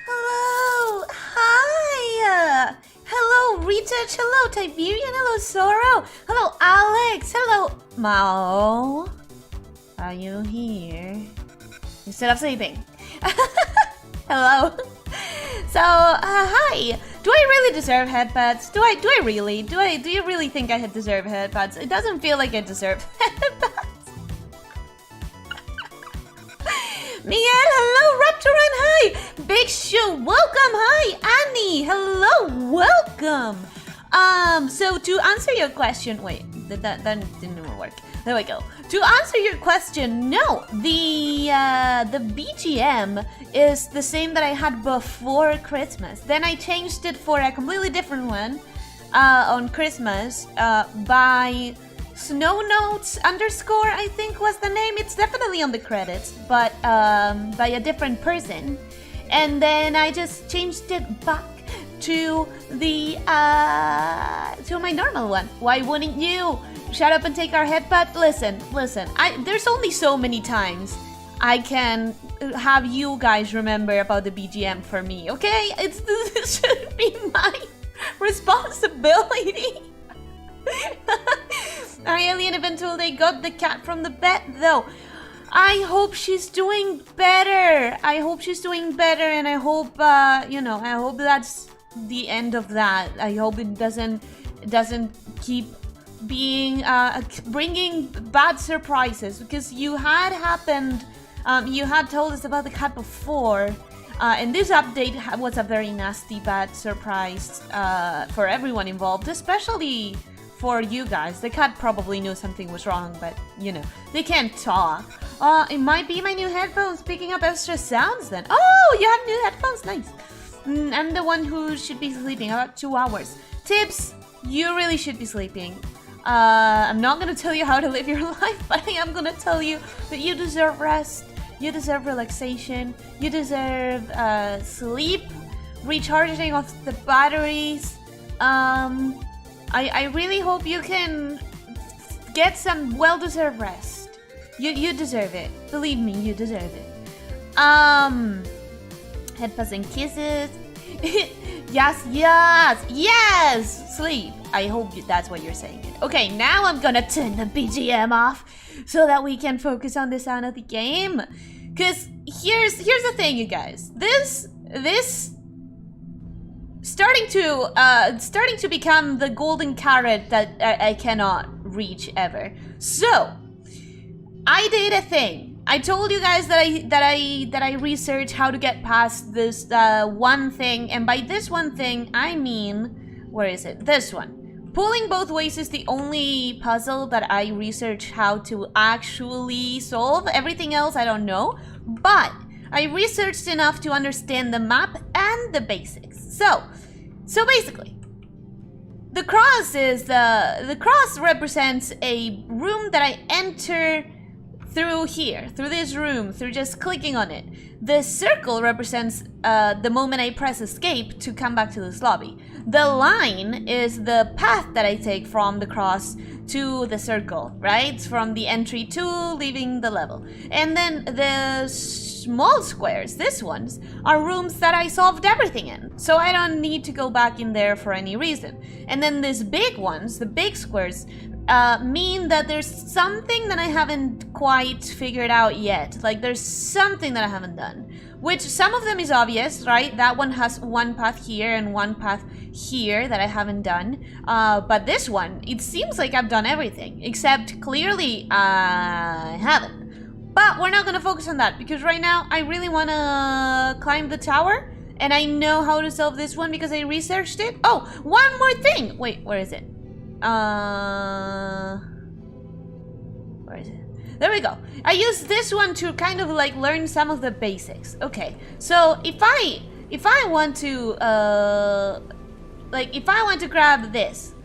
Hello! Hi! Hello, Research! Hello, Tiberian! Hello, Sorrow! Hello, Alex! Hello, Mao! Are you here? Instead of sleeping. Hello! So, hi! Do I really deserve headpads? Do you really think I deserve headpads? It doesn't feel like I deserve headpads. Miguel, hello, Raptoran, hi! Big Shoe, welcome, hi! Annie, hello, welcome! So to answer your question, wait, that didn't work. There we go. To answer your question, no, the BGM is the same that I had before Christmas. Then I changed it for a completely different one on Christmas by Snow Notes _ I think was the name. It's definitely on the credits, but by a different person. And then I just changed it back to the to my normal one. Why wouldn't you? Shut up and take our headbutt. Listen. There's only so many times I can have you guys remember about the BGM for me, okay? This should be my responsibility. Our alien eventually they got the cat from the bed though. I hope she's doing better. And I hope I hope that's the end of that. I hope it doesn't keep being bringing bad surprises, because you had told us about the cat before, and this update was a very nasty bad surprise for everyone involved, especially for you guys. The cat probably knew something was wrong, but they can't talk. It might be my new headphones picking up extra sounds then. Oh, you have new headphones, nice. I'm the one who should be sleeping about 2 hours. Tips, you really should be sleeping. I'm not gonna tell you how to live your life, but I am gonna tell you that you deserve rest, you deserve relaxation, you deserve sleep, recharging of the batteries. I really hope you can get some well-deserved rest. You deserve it. Believe me, you deserve it. Headphones and kisses. Yes! Sleep. I hope that's what you're saying. Okay, now I'm gonna turn the BGM off so that we can focus on the sound of the game. Cause here's the thing, you guys. This starting to become the golden carrot that I cannot reach ever. So I did a thing. I told you guys that I researched how to get past this one thing, and by this one thing I mean, where is it? This one. Pulling both ways is the only puzzle that I researched how to actually solve. Everything else I don't know, but I researched enough to understand the map and the basics. So basically, the cross represents a room that I enter through here, through this room, through just clicking on it. The circle represents the moment I press escape to come back to this lobby. The line is the path that I take from the cross to the circle, right? From the entry to leaving the level. And then the small squares, these ones, are rooms that I solved everything in. So I don't need to go back in there for any reason. And then these big ones, the big squares, mean that there's something that I haven't quite figured out yet. Like there's something that I haven't done. Which some of them is obvious, right? That one has one path here and one path here that I haven't done. But this one, it seems like I've done everything. Except clearly I haven't. But we're not gonna focus on that because right now I really wanna climb the tower. And I know how to solve this one because I researched it. Oh, one more thing! Wait, where is it? Where is it? There we go. I use this one to kind of like learn some of the basics. Okay, so if I want to if I want to grab this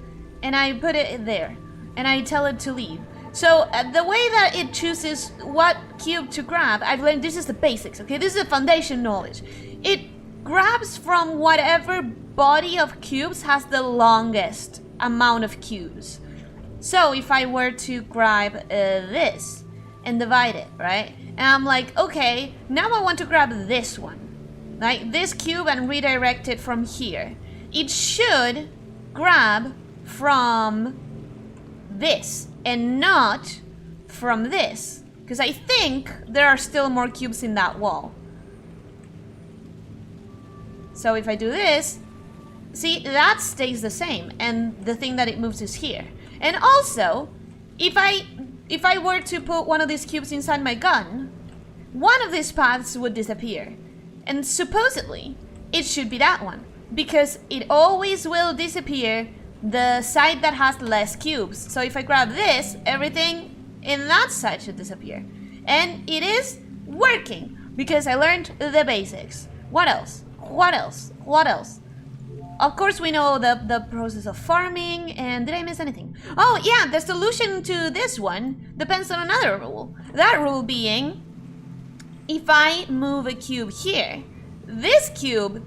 and I put it there and I tell it to leave. So the way that it chooses what cube to grab, I've learned this is the basics. Okay, this is the foundation knowledge. It grabs from whatever body of cubes has the longest amount of cubes. So if I were to grab this and divide it, right? And I'm like, okay, now I want to grab this one, like this cube, and redirect it from here. It should grab from this and not from this, because I think there are still more cubes in that wall. So if I do this, see, that stays the same, and the thing that it moves is here. And also, if I were to put one of these cubes inside my gun, one of these paths would disappear. And supposedly, it should be that one, because it always will disappear the side that has less cubes. So if I grab this, everything in that side should disappear. And it is working, because I learned the basics. What else? What else? What else? Of course, we know the process of farming, and did I miss anything? Oh, yeah, the solution to this one depends on another rule. That rule being, if I move a cube here, this cube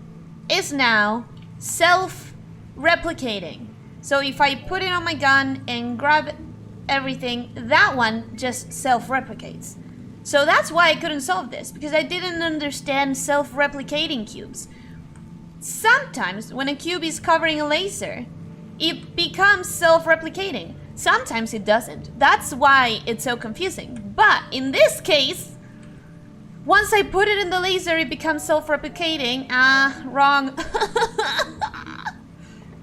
is now self-replicating. So if I put it on my gun and grab everything, that one just self-replicates. So that's why I couldn't solve this, because I didn't understand self-replicating cubes. Sometimes, when a cube is covering a laser, it becomes self-replicating. Sometimes it doesn't. That's why it's so confusing. But in this case, once I put it in the laser, it becomes self-replicating. Wrong.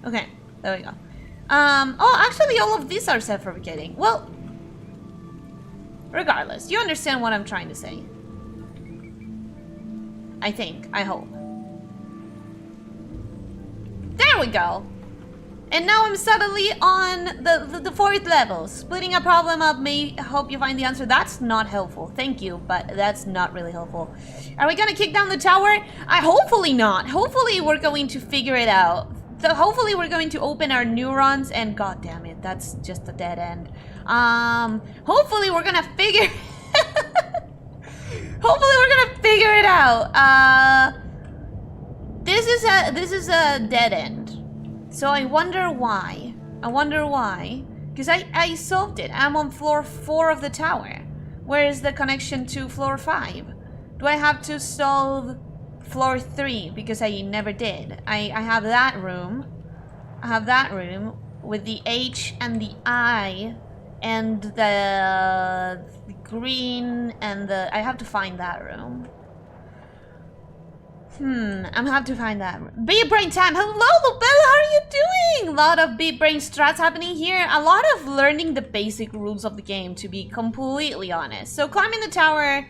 Okay, there we go. Oh, actually, all of these are self-replicating. Well, regardless, you understand what I'm trying to say. I think. I hope. There we go. And now I'm suddenly on the 4th level. Splitting a problem up may help you find the answer. That's not helpful. Thank you, but that's not really helpful. Are we gonna kick down the tower? Hopefully not. Hopefully we're going to figure it out. So hopefully we're going to open our neurons and god damn it, that's just a dead end. Hopefully we're gonna figure hopefully we're gonna figure it out. This is a dead end. So I wonder why. Because I solved it. I'm on floor 4 of the tower. Where is the connection to floor 5? Do I have to solve floor 3? Because I never did. I have that room. I have that room with the H and the I and the green and the... I have to find that room. I'm gonna have to find that. Big brain time. Hello, Lubella, how are you doing? A lot of big brain strats happening here. A lot of learning the basic rules of the game, to be completely honest. So climbing the tower.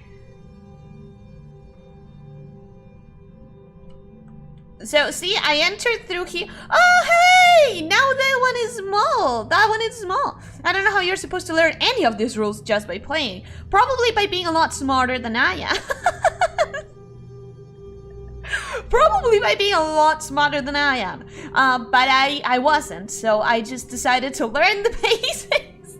So see, I entered through here. Oh, hey! Now that one is small. That one is small. I don't know how you're supposed to learn any of these rules just by playing. Probably by being a lot smarter than I am. Probably by being a lot smarter than I am. But I wasn't, so I just decided to learn the basics.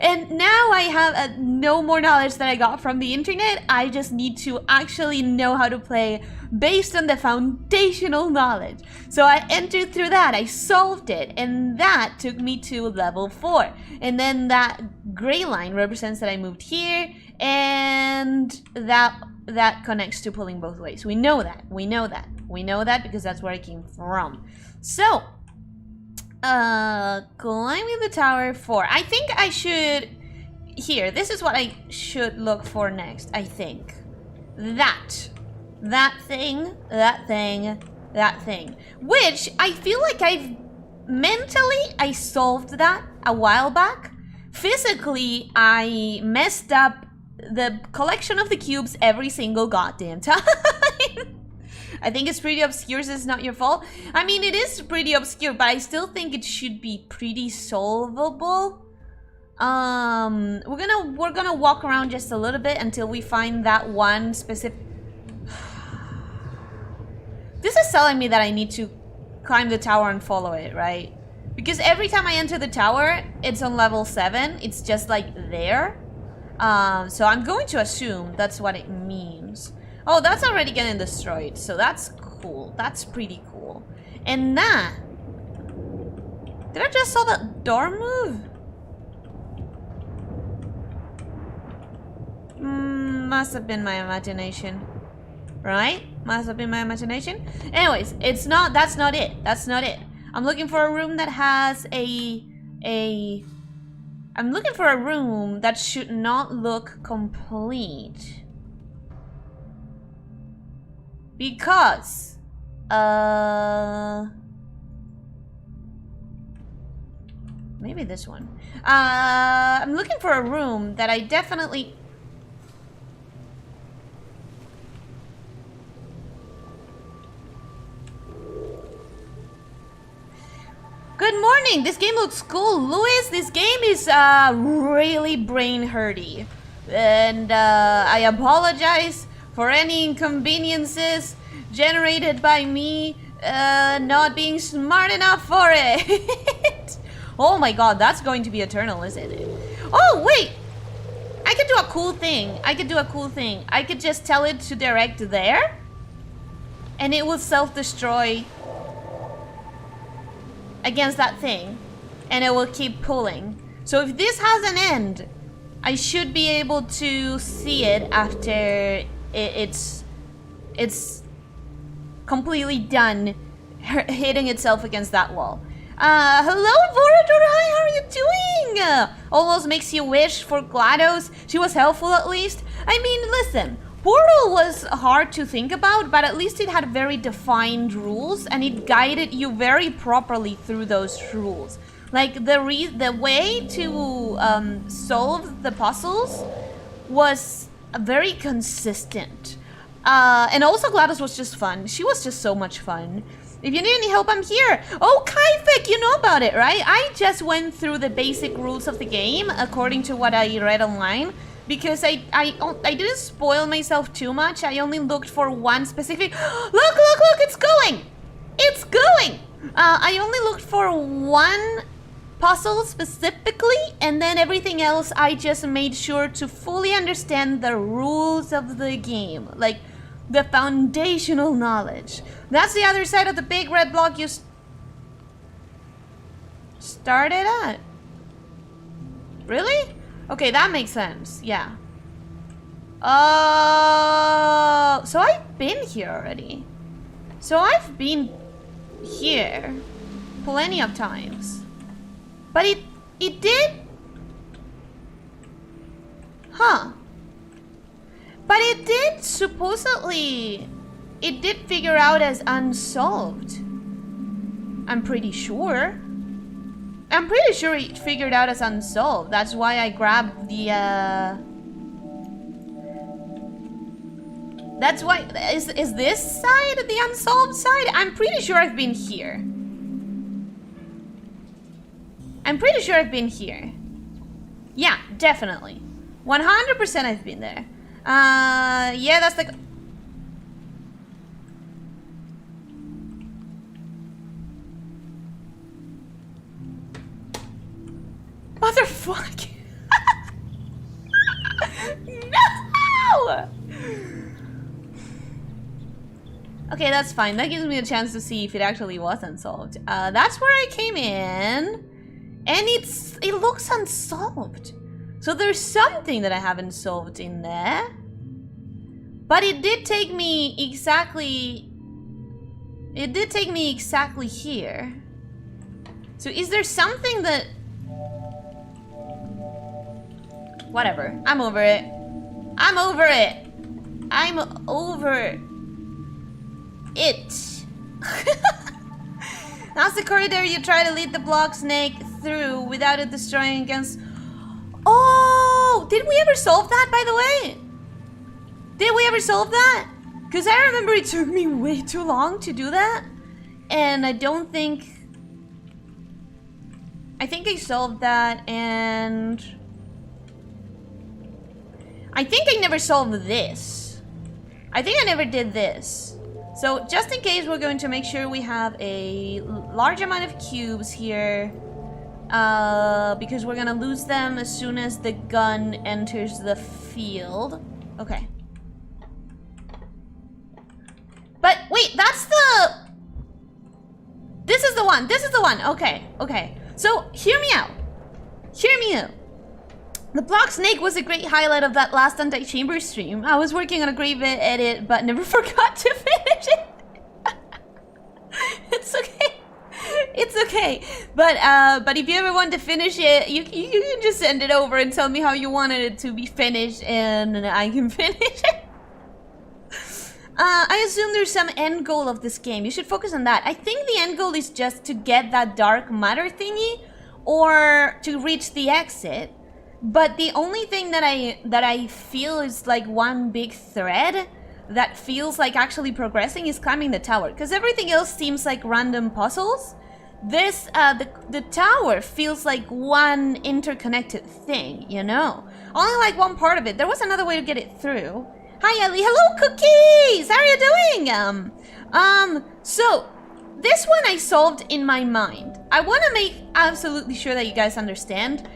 And now I have no more knowledge that I got from the internet. I just need to actually know how to play based on the foundational knowledge. So I entered through that, I solved it, and that took me to level 4. And then that gray line represents that I moved here, and that connects to pulling both ways. We know that, we know that, we know that because that's where I came from. So, climbing the tower 4. I think I should, here, this is what I should look for next, I think. That thing, which I feel like I solved that a while back. Physically, I messed up the collection of the cubes every single goddamn time. I think it's pretty obscure, so it's not your fault. I mean, it is pretty obscure, but I still think it should be pretty solvable. We're gonna walk around just a little bit until we find that one specific. This is telling me that I need to climb the tower and follow it, right? Because every time I enter the tower, it's on level 7. It's just like there. So I'm going to assume that's what it means. Oh, that's already getting destroyed. So that's cool. That's pretty cool. And that... Did I just saw that door move? Must have been my imagination. Right? Must have been my imagination. Anyways, it's not, that's not it. That's not it. I'm looking for a room that has I'm looking for a room that should not look complete. Because, maybe this one. I'm looking for a room that I definitely... Good morning! This game looks cool, Louis. This game is really brain hurty. And I apologize for any inconveniences generated by me not being smart enough for it. Oh my god, that's going to be eternal, isn't it? Oh, wait! I could do a cool thing. I could just tell it to direct there, and it will self-destroy against that thing, and it will keep pulling. So if this has an end, I should be able to see it after it's completely done hitting itself against that wall. Hello, Vorador, hi, how are you doing? Almost makes you wish for GLaDOS. She was helpful at least. I mean, listen, Portal was hard to think about, but at least it had very defined rules, and it guided you very properly through those rules. Like, the way to solve the puzzles was very consistent. And also GLaDOS was just fun. She was just so much fun. If you need any help, I'm here. Oh, Kaifek, you know about it, right? I just went through the basic rules of the game according to what I read online. Because I didn't spoil myself too much. I only looked for one specific... Look, it's going! It's going! I only looked for one puzzle specifically, and then everything else I just made sure to fully understand the rules of the game. Like, the foundational knowledge. That's the other side of the big red block you started at. Really? Okay, that makes sense. Yeah. Oh, so I've been here already. So I've been here plenty of times. But it did... Huh. But it did supposedly... It did figure out as unsolved. I'm pretty sure. I'm pretty sure it figured out as unsolved. That's why I grabbed the, That's why... Is this side the unsolved side? I'm pretty sure I've been here. I'm pretty sure I've been here. Yeah, definitely. 100% I've been there. Yeah, that's the... Motherfucker. No! Okay, that's fine. That gives me a chance to see if it actually was unsolved. That's where I came in. And it looks unsolved. So there's something that I haven't solved in there. But it did take me exactly... It did take me exactly here. So is there something that... Whatever. I'm over it. I'm over it. I'm over it. That's the corridor you try to lead the block snake through without it destroying against... Oh! Did we ever solve that, by the way? Did we ever solve that? Because I remember it took me way too long to do that. And I don't think... I think I solved that, and... I think I never solved this. I think I never did this. So just in case, we're going to make sure we have a large amount of cubes here. Because we're gonna lose them as soon as the gun enters the field. Okay. But wait, that's the... This is the one. This is the one. Okay. Okay. So hear me out. Hear me out. The block snake was a great highlight of that last Antichamber stream. I was working on a great edit, but never forgot to finish it. It's okay. It's okay. But if you ever want to finish it, you can just send it over and tell me how you wanted it to be finished, and I can finish it. I assume there's some end goal of this game. You should focus on that. I think the end goal is just to get that dark matter thingy, or to reach the exit. But the only thing that I feel is like one big thread that feels like actually progressing is climbing the tower, because everything else seems like random puzzles. This the tower feels like one interconnected thing, you know? Only like one part of it. There was another way to get it through. Hi Ellie, hello Cookies! How are you doing? So this one I solved in my mind. I want to make absolutely sure that you guys understand.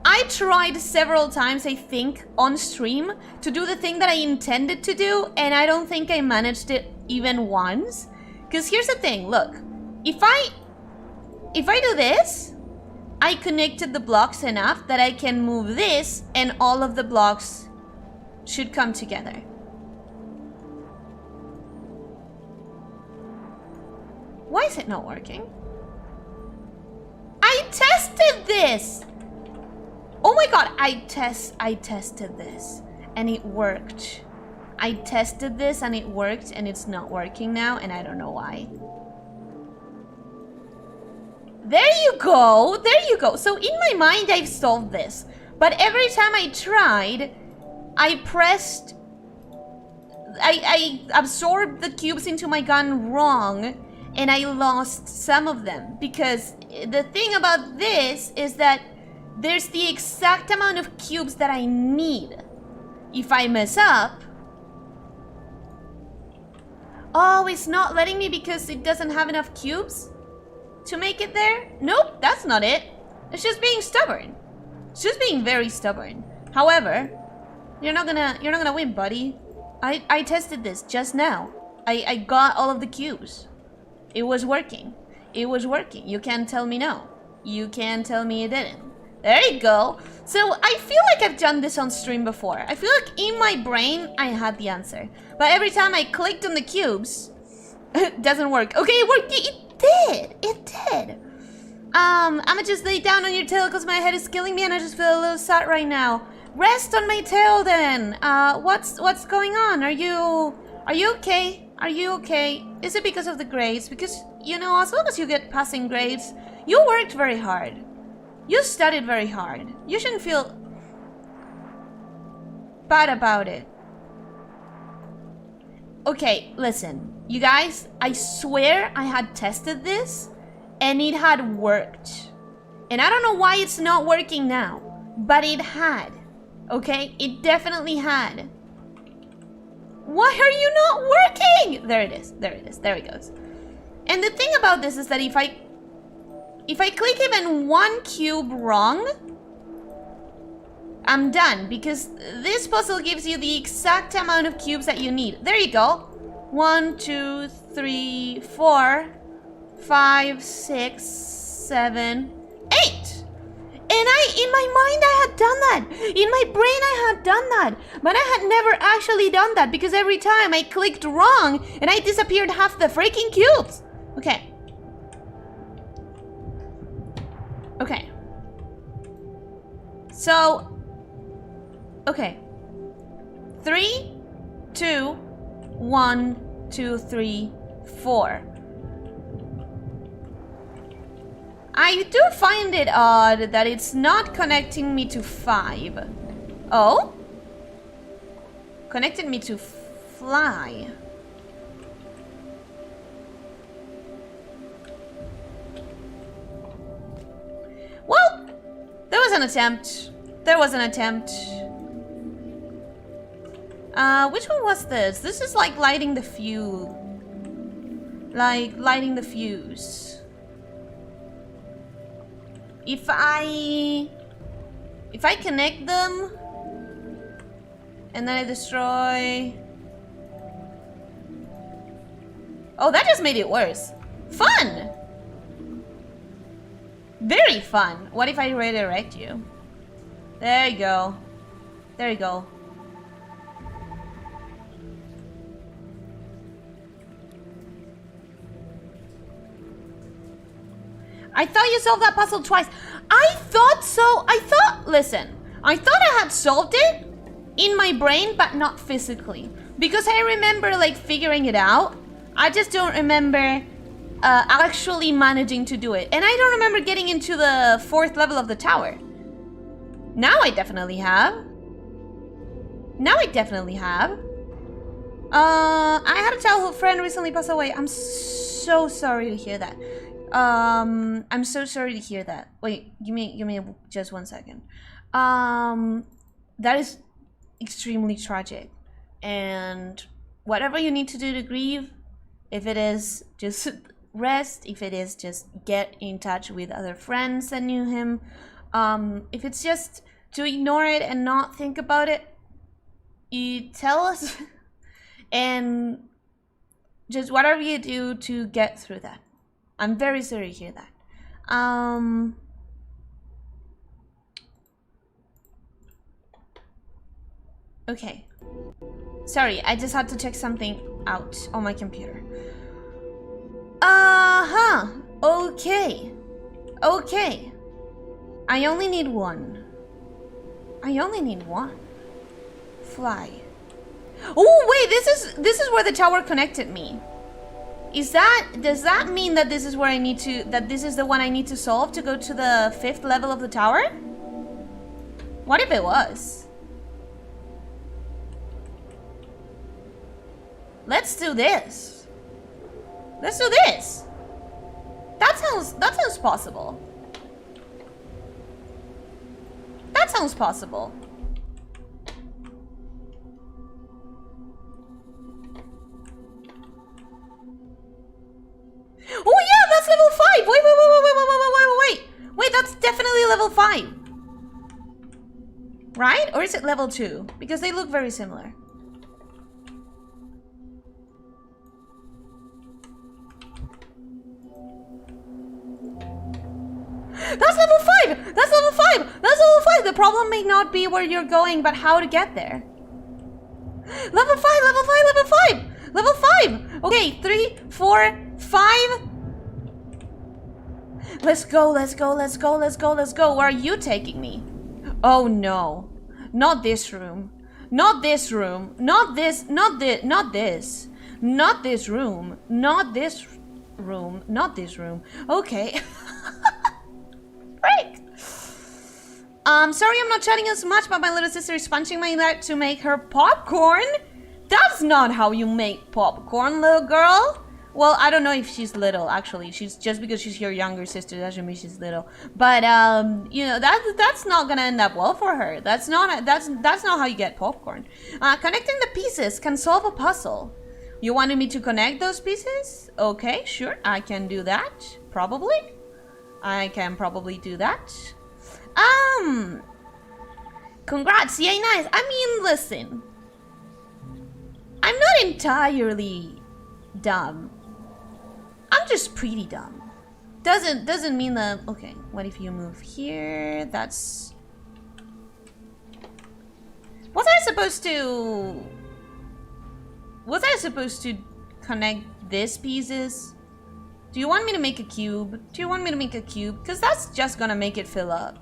I tried several times, I think, on stream to do the thing that I intended to do, and I don't think I managed it even once. Because here's the thing, look. If I do this, I connected the blocks enough that I can move this, and all of the blocks should come together. Why is it not working? I tested this! Oh my god, I tested this and it worked. I tested this and it worked, and it's not working now, and I don't know why. There you go, there you go. So in my mind I've solved this, but every time I tried, I absorbed the cubes into my gun wrong, and I lost some of them. Because the thing about this is that there's the exact amount of cubes that I need. If I mess up... Oh, it's not letting me because it doesn't have enough cubes to make it there? Nope, that's not it. It's just being stubborn. It's just being very stubborn. However, you're not gonna win, buddy. I tested this just now. I got all of the cubes. It was working. It was working. You can't tell me no. You can't tell me it didn't. There you go. So I feel like I've done this on stream before. I feel like in my brain I had the answer. But every time I clicked on the cubes, it doesn't work. Okay, it worked. It did. It did. I'ma just lay down on your tail because my head is killing me and I just feel a little sad right now. Rest on my tail then. What's going on? Are you okay? Are you okay? Is it because of the grades? Because, you know, as long as you get passing grades, you worked very hard. You studied very hard. You shouldn't feel bad about it. Okay, listen. You guys, I swear I had tested this and it had worked. And I don't know why it's not working now, but it had. Okay? It definitely had. Why are you not working? There it is. There it is. There it goes. And the thing about this is that if I click even one cube wrong, I'm done, because this puzzle gives you the exact amount of cubes that you need. There you go. 1, 2, 3, 4, 5, 6, 7, 8. And in my mind, I had done that. In my brain, I had done that. But I had never actually done that because every time I clicked wrong and I disappeared half the freaking cubes. Okay. Okay. So, okay. 3, 2, 1, 2, 3, 4. I do find it odd that it's not connecting me to 5. Oh? Connected me to fly. Well, there was an attempt. There was an attempt. Which one was this? This is like lighting the fuse. Like lighting the fuse. If I connect them and then I destroy. Oh, that just made it worse. Fun! Very fun. What if I redirect you? There you go. There you go. I thought you solved that puzzle twice. I thought so. Listen, I thought I had solved it in my brain, but not physically. Because I remember like figuring it out. I just don't remember actually managing to do it. And I don't remember getting into the 4th level of the tower. Now I definitely have. Now I definitely have. I had a childhood friend recently pass away. I'm so sorry to hear that. I'm so sorry to hear that. Wait, give me just 1 second. That is extremely tragic. And whatever you need to do to grieve, if it is just rest, if it is just get in touch with other friends that knew him, if it's just to ignore it and not think about it, you tell us and just whatever you do to get through that. I'm very sorry to hear that. Okay. Sorry, I just had to check something out on my computer. Okay. Okay. I only need one. I only need one. Fly. Oh wait, this is where the tower connected me. Does that mean that this is where I need to, that this is the one I need to solve to go to the 5th level of the tower? What if it was? Let's do this. Let's do this. That sounds possible. That sounds possible. Oh yeah, that's level 5. Wait, that's definitely level 5. Right? Or is it level 2? Because they look very similar. That's level 5! That's level 5! That's level 5! The problem may not be where you're going, but how to get there. Level 5, level 5, level 5! Level 5! Okay, 3, 4, 5. Let's go, let's go, let's go, let's go, let's go. Where are you taking me? Oh no. Not this room. Not this room. Not this. Not this. Not this. Not this room. Not this room. Not this room. Okay. Break. Sorry I'm not chatting as much, but my little sister is punching my leg to make her popcorn. That's not how you make popcorn, little girl. Well, I don't know if she's little, actually. She's just because she's your younger sister doesn't mean she's little. But you know, that's not gonna end up well for her. That's not how you get popcorn. Connecting the pieces can solve a puzzle. You wanted me to connect those pieces? Okay, sure, I can do that. Probably. I can probably do that. Congrats, yay, nice. I mean, listen. I'm not entirely dumb. I'm just pretty dumb. Doesn't mean that. Okay, what if you move here? That's. Was I supposed to connect these pieces? Do you want me to make a cube? Do you want me to make a cube? Because that's just gonna make it fill up.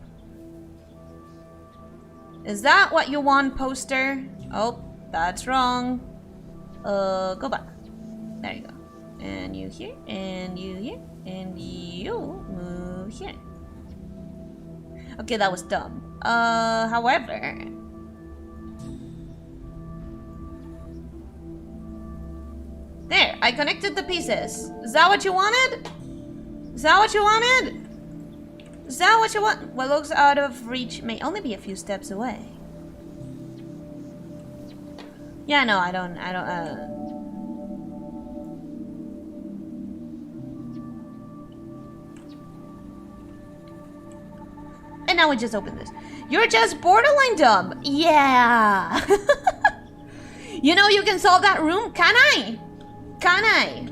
Is that what you want, poster? Oh, that's wrong. Go back. There you go. And you here, and you here, and you move here. Okay, that was dumb. However... There, I connected the pieces. Is that what you wanted? Is that what you wanted? Is that what you want? What looks out of reach may only be a few steps away. Yeah, no, I don't, And now we just open this. You're just borderline dumb. Yeah. You know you can solve that room? Can I? Can I?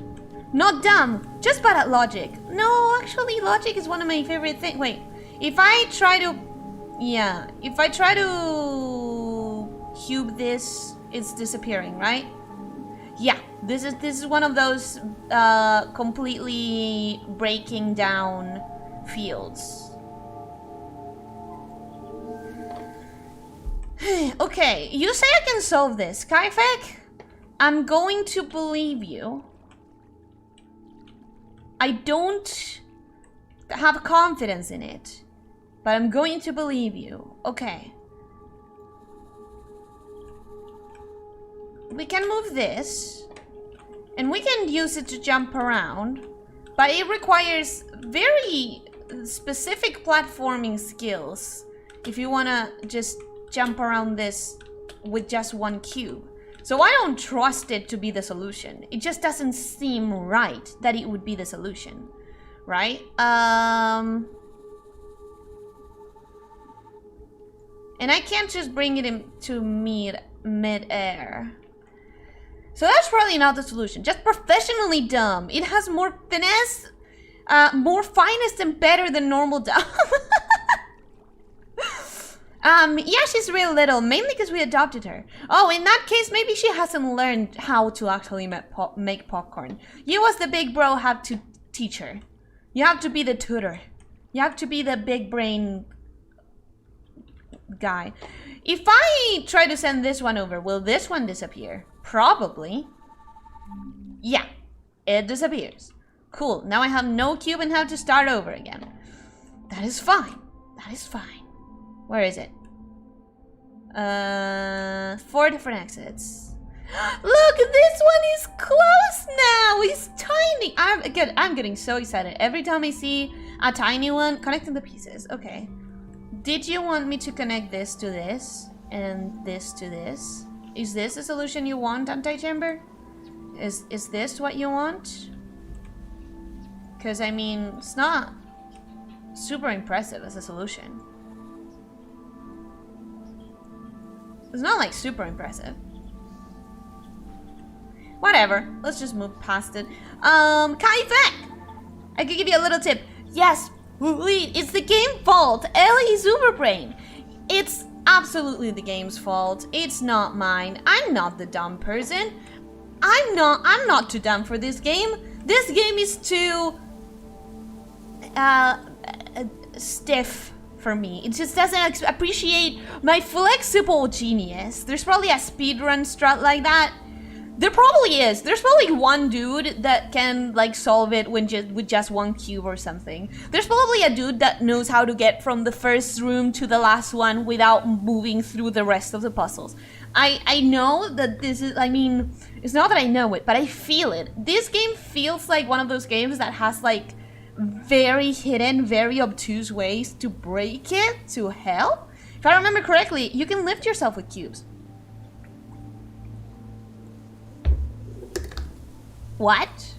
Not dumb, just bad at logic. No, actually logic is one of my favorite things. Wait, if I try to... Yeah, if I try to cube this, it's disappearing, right? Yeah, this is one of those completely breaking down fields. Okay, you say I can solve this, Kaifek? I'm going to believe you. I don't have confidence in it, but I'm going to believe you. Okay. We can move this, and we can use it to jump around, but it requires very specific platforming skills if you want to just jump around this with just one cube. So I don't trust it to be the solution. It just doesn't seem right that it would be the solution, right? And I can't just bring it into mid-air. So that's probably not the solution. Just professionally dumb. It has more finesse, more finest and better than normal dumb. Yeah, she's real little, mainly because we adopted her. Oh, in that case, maybe she hasn't learned how to actually make popcorn. You as the big bro have to teach her. You have to be the tutor. You have to be the big brain guy. If I try to send this one over, will this one disappear? Probably. Yeah, it disappears. Cool, now I have no cube and have to start over again. That is fine. That is fine. Where is it? 4 different exits. Look, this one is close now. It's tiny. I'm getting so excited every time I see a tiny one connecting the pieces. Okay. Did you want me to connect this to this and this to this? Is this the solution you want, Antichamber? Is this what you want? Because I mean, it's not super impressive as a solution. It's not like super impressive. Whatever, let's just move past it. Kaifek! I could give you a little tip. Yes, it's the game fault. Ellie's uber brain. It's absolutely the game's fault. It's not mine. I'm not the dumb person. I'm not too dumb for this game. This game is too stiff for me. It just doesn't appreciate my flexible genius. There's probably a speedrun strat like that. There probably is. There's probably one dude that can like solve it with just one cube or something. There's probably a dude that knows how to get from the first room to the last one without moving through the rest of the puzzles. I know that this is, I mean, it's not that I know it, but I feel it. This game feels like one of those games that has like very hidden, very obtuse ways to break it to hell. If I remember correctly, you can lift yourself with cubes. What?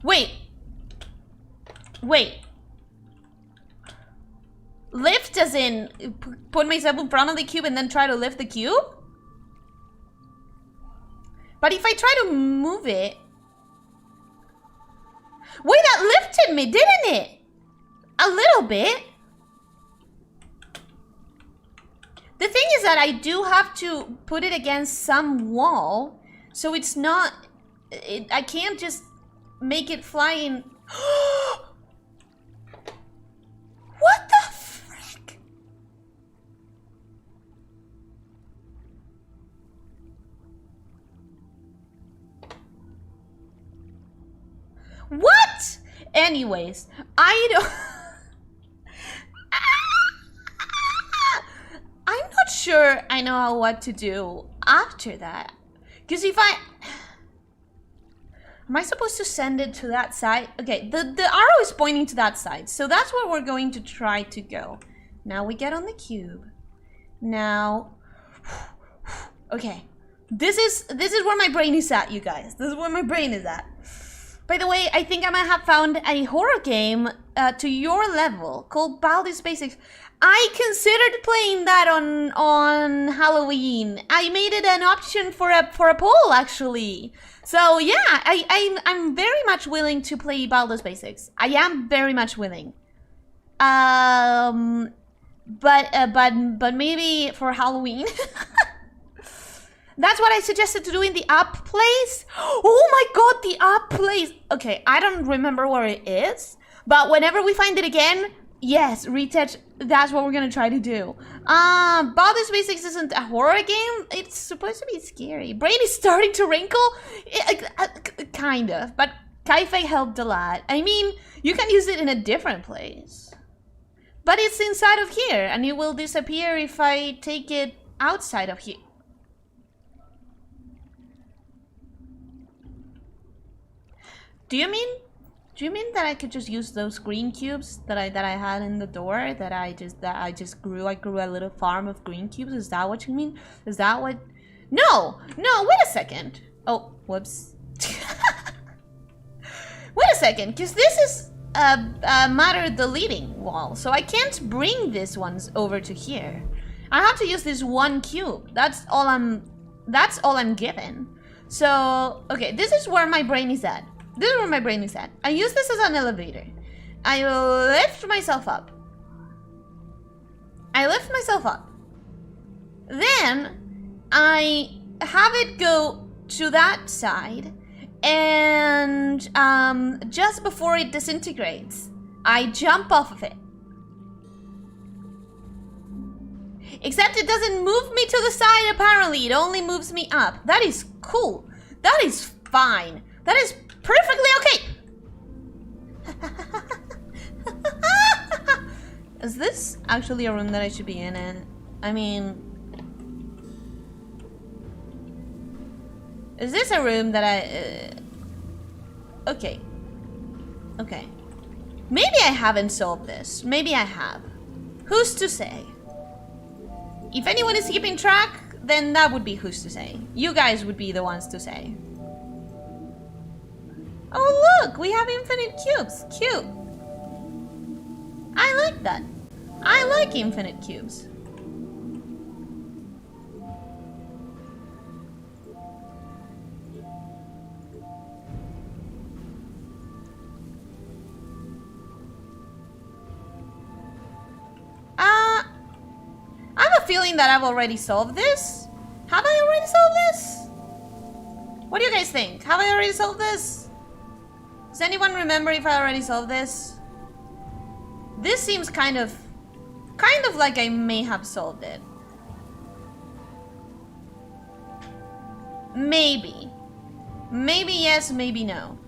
Wait. Lift as in put myself in front of the cube and then try to lift the cube? But if I try to move it... Wait, that lifted me, didn't it? A little bit. The thing is that I do have to put it against some wall, so it's not... I can't just make it fly in... What the frick? What? Anyways, I don't... I'm not sure I know what to do after that. Because if I... Am I supposed to send it to that side? Okay, the arrow is pointing to that side. So that's where we're going to try to go. Now we get on the cube. Now... Okay. This is where my brain is at, you guys. This is where my brain is at. By the way, I think I might have found a horror game to your level called Baldur's Basics. I considered playing that on Halloween. I made it an option for a poll, actually. So yeah, I'm very much willing to play Baldur's Basics. I am very much willing. But maybe for Halloween. That's what I suggested to do in the up place. Oh my god, the up place. Okay, I don't remember where it is, but whenever we find it again, yes, retouch. That's what we're gonna try to do. Baldur's Basics isn't a horror game. It's supposed to be scary. Brain is starting to wrinkle. Kind of, but Kaifei helped a lot. I mean, you can use it in a different place. But it's inside of here, and it will disappear if I take it outside of here. Do you mean that I could just use those green cubes that I had in the door that I just grew? I grew a little farm of green cubes. Is that what you mean? Is that what? No, wait a second. Oh, whoops. Wait a second, because this is a matter deleting wall, so I can't bring these ones over to here. I have to use this one cube. That's all I'm given. So, okay, this is where my brain is at. This is where my brain is at. I use this as an elevator. I lift myself up. Then I have it go to that side, and just before it disintegrates, I jump off of it. Except it doesn't move me to the side, apparently. It only moves me up. That is cool. That is fine. That is perfectly okay. Is this actually a room that I should be in? I mean... Is this a room that I... Okay. Okay. Maybe I haven't solved this. Maybe I have. Who's to say? If anyone is keeping track, then that would be who's to say. You guys would be the ones to say. Oh look, we have infinite cubes. Cute. I like that. I like infinite cubes. I have a feeling that I've already solved this. Have I already solved this? What do you guys think? Have I already solved this? Does anyone remember if I already solved this? This seems kind of like I may have solved it. Maybe. Maybe yes, maybe no.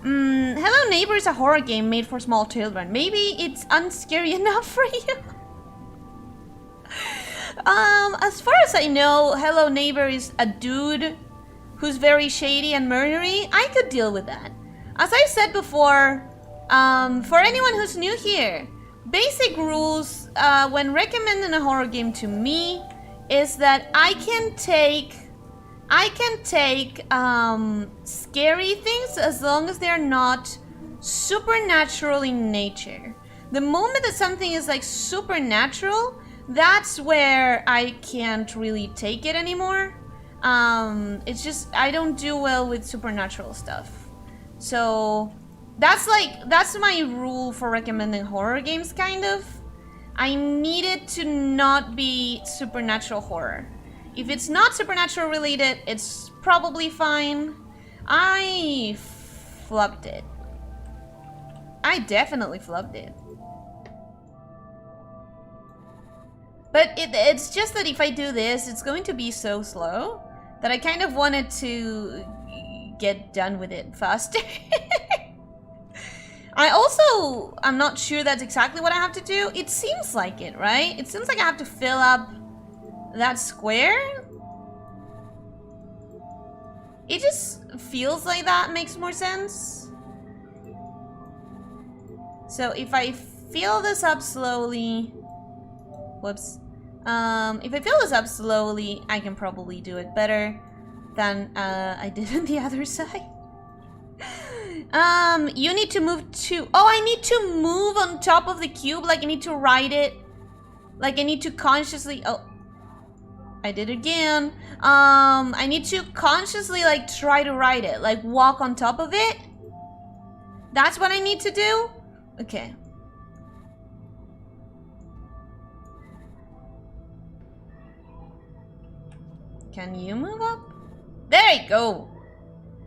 Hello Neighbor is a horror game made for small children. Maybe it's unscary enough for you. As far as I know, Hello Neighbor is a dude who's very shady and murdery. I could deal with that. As I said before, for anyone who's new here, basic rules when recommending a horror game to me is that I can take scary things as long as they're not supernatural in nature. The moment that something is like supernatural, that's where I can't really take it anymore. It's just, I don't do well with supernatural stuff. So that's my rule for recommending horror games, kind of. I need it to not be supernatural horror. If it's not supernatural related, it's probably fine. I flubbed it. I definitely flubbed it. But it's just that if I do this, it's going to be so slow that I kind of wanted to get done with it faster. I'm not sure that's exactly what I have to do. It seems like it, right? It seems like I have to fill up that square. It just feels like that makes more sense. So if I fill this up slowly... Whoops. If I fill this up slowly, I can probably do it better than I did on the other side. You need to move to... Oh, I need to move on top of the cube. Like, I need to write it. Like, I need to consciously... Oh. I did it again. I need to consciously, like, try to write it. Like, walk on top of it. That's what I need to do? Okay. Can you move up? There you go.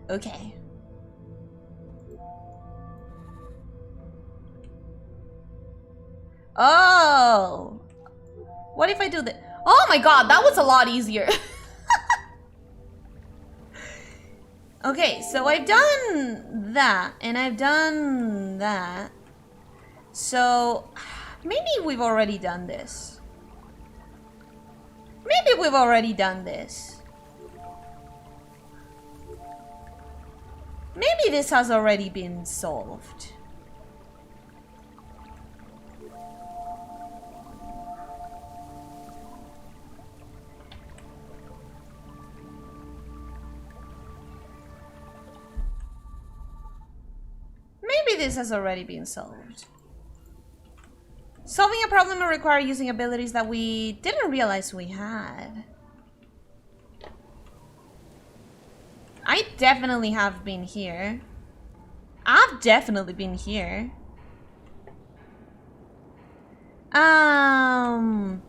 Okay. Oh. What if I do that? Oh my god, that was a lot easier. Okay, so I've done that, and I've done that. So, maybe we've already done this. Maybe we've already done this. Maybe this has already been solved. Maybe this has already been solved. Solving a problem will require using abilities that we didn't realize we had. I definitely have been here. I've definitely been here. Talented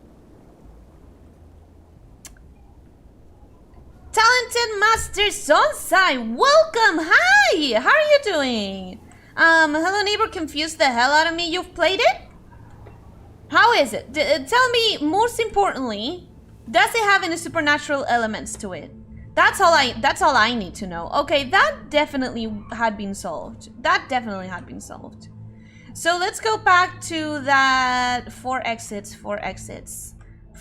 Master Sonsai, welcome! Hi! How are you doing? Hello neighbor, confused the hell out of me. You've played it? How is it? Tell me, most importantly, does it have any supernatural elements to it? That's all I need to know. Okay, that definitely had been solved. That definitely had been solved. So let's go back to that 4 exits, 4 exits,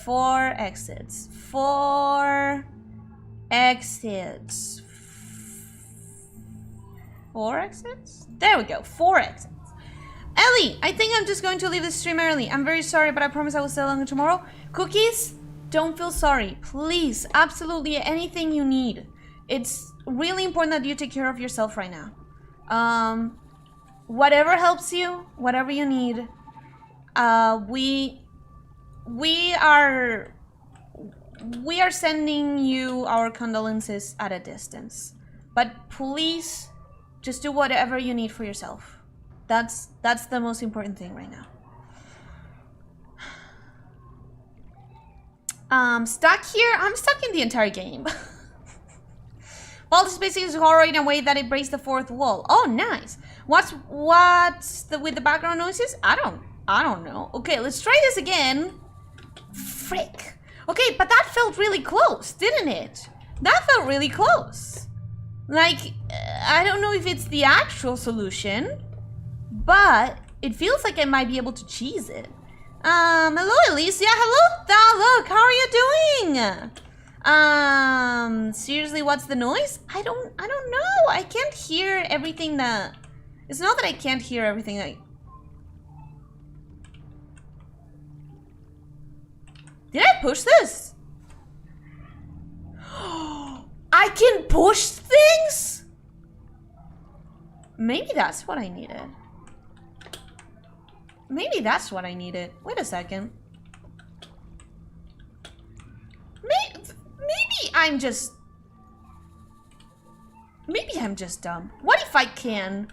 4 exits, 4 exits. 4 exits? There we go, 4 exits. Ellie, I think I'm just going to leave the stream early. I'm very sorry, but I promise I will stay longer tomorrow. Cookies, don't feel sorry. Please, absolutely anything you need. It's really important that you take care of yourself right now. Whatever helps you, whatever you need. We are sending you our condolences at a distance. But please, just do whatever you need for yourself. That's the most important thing right now. Stuck here? I'm stuck in the entire game. Well, this basically is horror in a way that it breaks the fourth wall. Oh, nice. What's with the background noises? I don't know. Okay, let's try this again. Frick. Okay, but that felt really close, didn't it? That felt really close. Like, I don't know if it's the actual solution, but it feels like I might be able to cheese it. Hello, Elyssia. Hello, look, how are you doing? Seriously, what's the noise? I don't know. I can't hear everything that... It's not that I can't hear everything that... Did I push this? I can push things? Maybe that's what I needed. Maybe that's what I needed. Wait a second. Maybe I'm just... Maybe I'm just dumb. What if I can...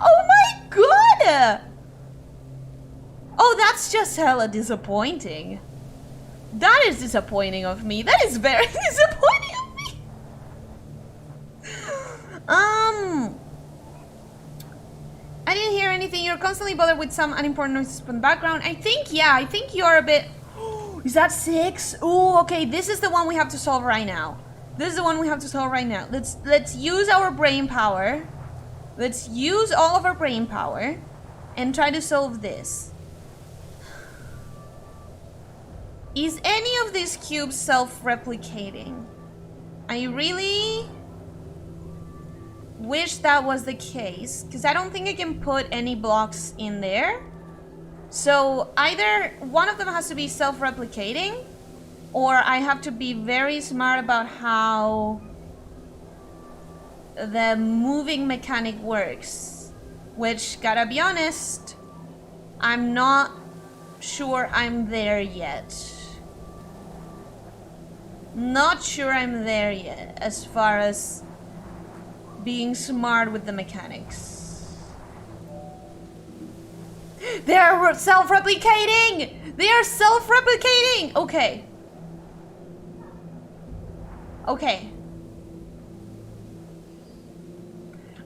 Oh my god! Oh, that's just hella disappointing. That is disappointing of me. That is very disappointing of me. I didn't hear anything. You're constantly bothered with some unimportant noises from the background. I think you're a bit... Is that 6? Oh, okay. This is the one we have to solve right now. This is the one we have to solve right now. Let's use our brain power. Let's use all of our brain power and try to solve this. Is any of these cubes self-replicating? I really wish that was the case, because I don't think I can put any blocks in there. So either one of them has to be self-replicating, or I have to be very smart about how the moving mechanic works, which, gotta be honest, I'm not sure I'm there yet. Not sure I'm there yet as far as being smart with the mechanics. They're self-replicating! They are self-replicating! Okay. Okay.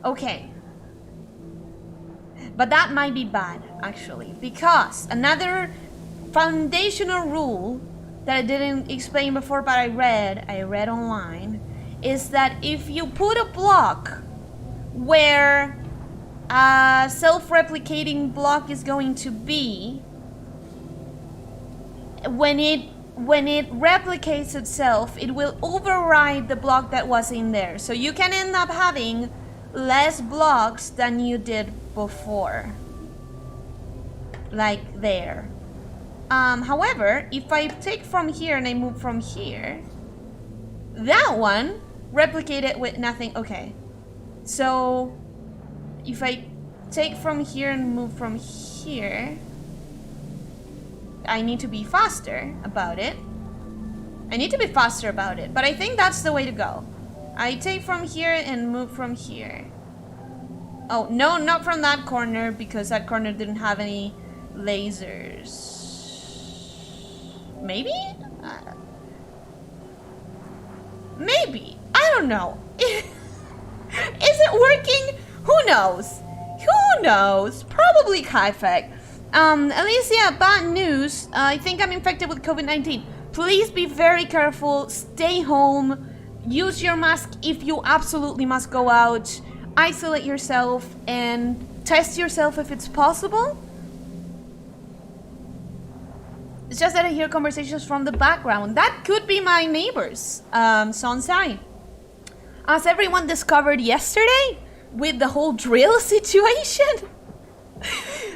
Okay. But that might be bad, actually, because another foundational rule that I didn't explain before, but I read online, is that if you put a block where a self-replicating block is going to be, when it replicates itself, it will override the block that was in there. So you can end up having less blocks than you did before. Like there. However, if I take from here and I move from here, that one replicated with nothing. Okay. So if I take from here and move from here, I need to be faster about it. But I think that's the way to go. I take from here and move from here. Oh, no, not from that corner, because that corner didn't have any lasers. Maybe? Maybe. I don't know. Is it working? Who knows? Who knows? Probably Kaifek. Elyssia, bad news. I think I'm infected with COVID-19. Please be very careful. Stay home. Use your mask if you absolutely must go out. Isolate yourself and test yourself if it's possible. It's just that I hear conversations from the background. That could be my neighbors. Sonsai. As everyone discovered yesterday with the whole drill situation.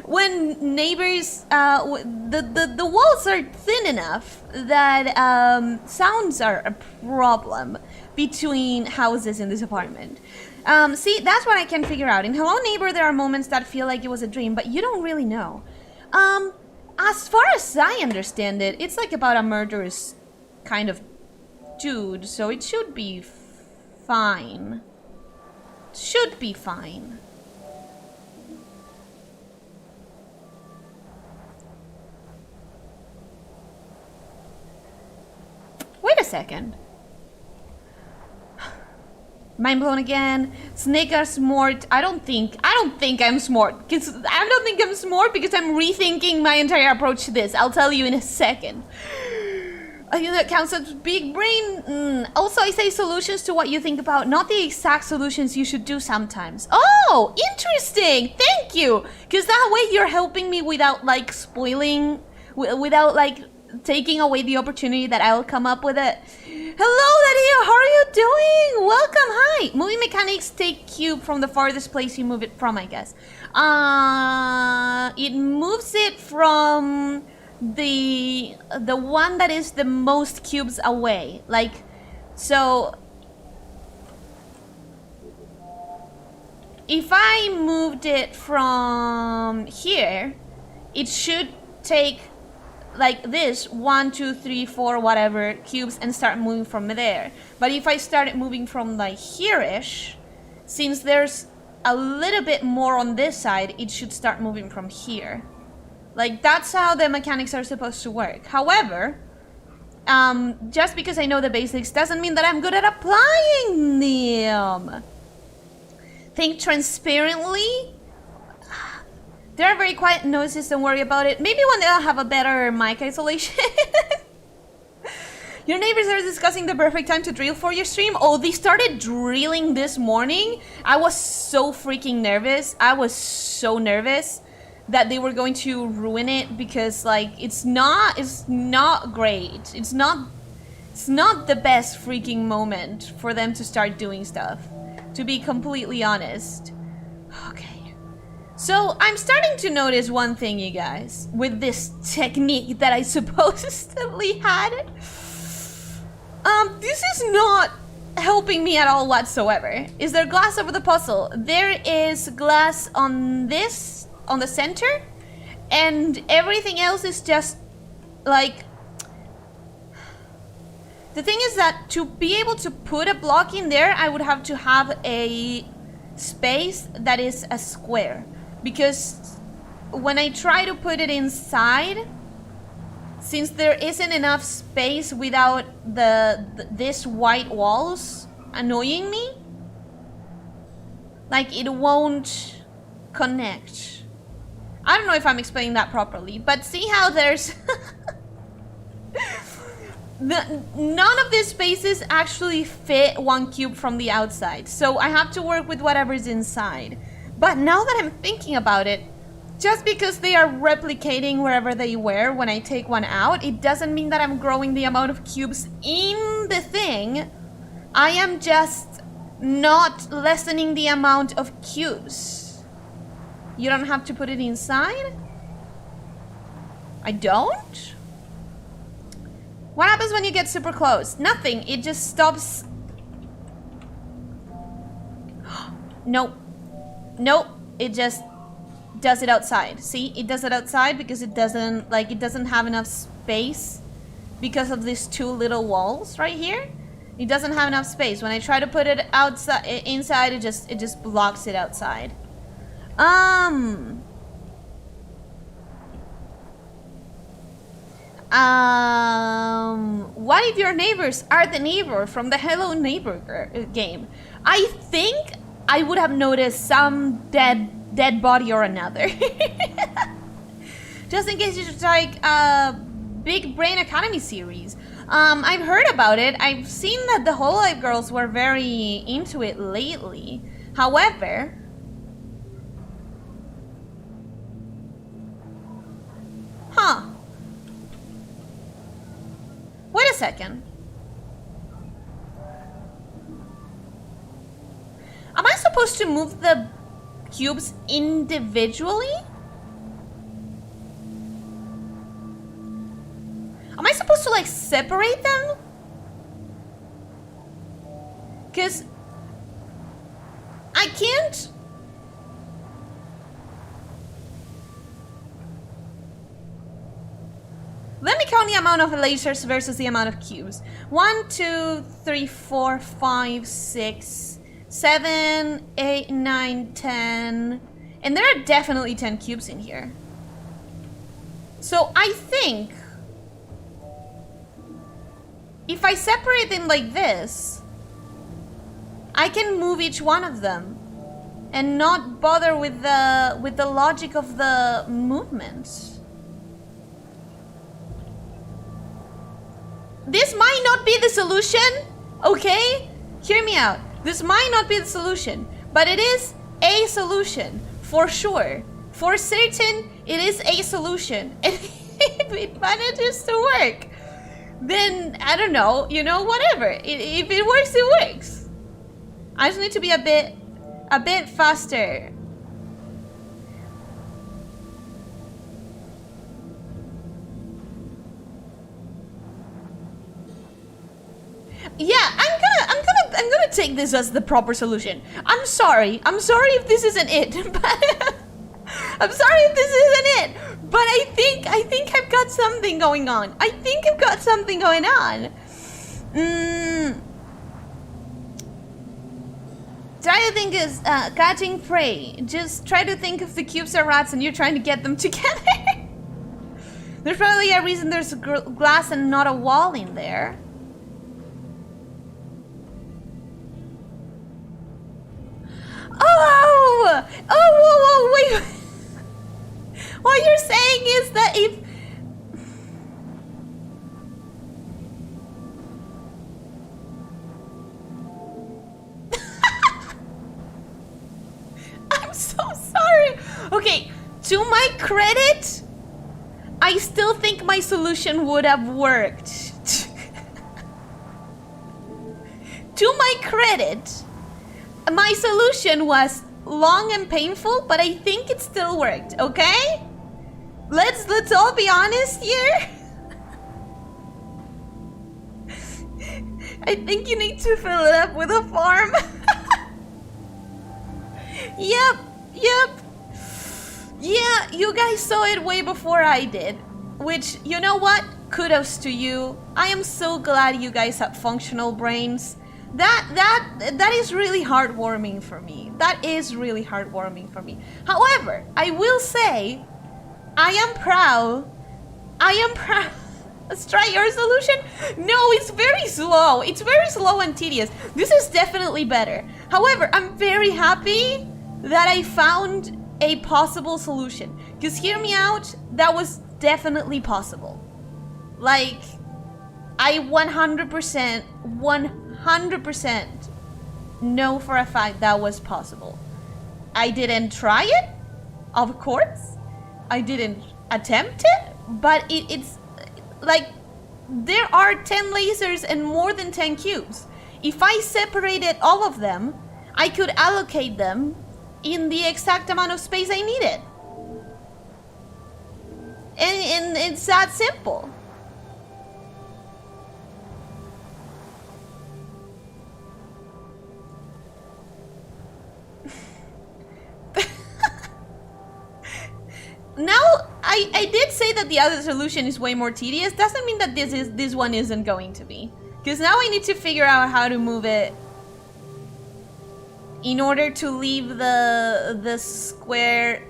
When neighbors, the walls are thin enough that sounds are a problem between houses in this apartment. See, that's what I can figure out. In Hello Neighbor, there are moments that feel like it was a dream, but you don't really know. As far as I understand it, it's like about a murderous kind of dude, so it should be fine. Should be fine. Wait a second. Mind blown again. Snake are smart. I don't think I'm smart. Cause I don't think I'm smart because I'm rethinking my entire approach to this. I'll tell you in a second. I think that counts as big brain. Also, I say solutions to what you think about, not the exact solutions you should do sometimes. Oh, interesting. Thank you. Because that way you're helping me without like spoiling, without like taking away the opportunity that I'll come up with it. Hello, Dario. How are you doing? Welcome. Hi. Moving mechanics take cube from the farthest place you move it from, I guess. It moves it from the one that is the most cubes away. Like, so if I moved it from here, it should take like this 1, 2, 3, 4 whatever cubes and start moving from there. But if I started moving from like here-ish, since there's a little bit more on this side, it should start moving from here. Like, that's how the mechanics are supposed to work. However, just because I know the basics doesn't mean that I'm good at applying them. Think transparently. There are very quiet noises, don't worry about it. Maybe one day I'll have a better mic isolation. Your neighbors are discussing the perfect time to drill for your stream. Oh, they started drilling this morning. I was so freaking nervous. I was so nervous that they were going to ruin it because like it's not great. It's not the best freaking moment for them to start doing stuff, to be completely honest. Okay. So I'm starting to notice one thing, you guys, with this technique that I supposedly had. This is not helping me at all whatsoever. Is there glass over the puzzle? There is glass on this, on the center, and everything else is just like... The thing is that to be able to put a block in there, I would have to have a space that is a square. Because when I try to put it inside, since there isn't enough space without this white walls annoying me, like it won't connect. I don't know if I'm explaining that properly, but see how there's none of these spaces actually fit one cube from the outside, so I have to work with whatever's inside. But now that I'm thinking about it, just because they are replicating wherever they were when I take one out, it doesn't mean that I'm growing the amount of cubes in the thing. I am just not lessening the amount of cubes. You don't have to put it inside? I don't? What happens when you get super close? Nothing, it just stops. Nope. Nope, it just does it outside. See, it does it outside because it doesn't have enough space because of these two little walls right here. It doesn't have enough space. When I try to put it outside, inside, it just blocks it outside. What if your neighbors are the neighbor from the Hello Neighbor game? I think I would have noticed some dead body or another. Just in case you should like Big Brain Academy series. I've heard about it. I've seen that the Whole Life girls were very into it lately. However, wait a second. Am I supposed to move the cubes individually? Am I supposed to like separate them? Because I can't. Let me count the amount of lasers versus the amount of cubes. 1, 2, 3, 4, 5, 6, 7, 8, 9, 10. And there are definitely 10 cubes in here. So I think if I separate them like this, I can move each one of them and not bother with the logic of the movement. This might not be the solution, okay? Hear me out. This might not be the solution, but it is a solution, for sure. For certain, it is a solution. And if it manages to work, then, I don't know, you know, whatever. If it works, it works. I just need to be a bit faster. Yeah, I'm gonna gonna take this as the proper solution. I'm sorry if this isn't it, but I'm sorry if this isn't it, but I think I've got something going on. I think I've got something going on. Try to think is catching prey. Just try to think if the cubes are rats and you're trying to get them together. There's probably a reason there's glass and not a wall in there. Oh! Oh, whoa, wait. What you're saying is that if... I'm so sorry. Okay, to my credit, I still think my solution would have worked. To my credit, my solution was long and painful, but I think it still worked, okay? Let's all be honest here. I think you need to fill it up with a farm. Yep. Yeah, you guys saw it way before I did. Which, you know what? Kudos to you. I am so glad you guys have functional brains. That is really heartwarming for me. That is really heartwarming for me. However, I will say, I am proud. Let's try your solution. No, it's very slow. It's very slow and tedious. This is definitely better. However, I'm very happy that I found a possible solution. Because hear me out, that was definitely possible. Like, I 100% know for a fact that was possible. I didn't try it, of course. I didn't attempt it, but it's like there are 10 lasers and more than 10 cubes. If I separated all of them, I could allocate them in the exact amount of space I needed. And it's that simple. Now, I did say that the other solution is way more tedious. Doesn't mean that this one isn't going to be. Because now I need to figure out how to move it in order to leave the square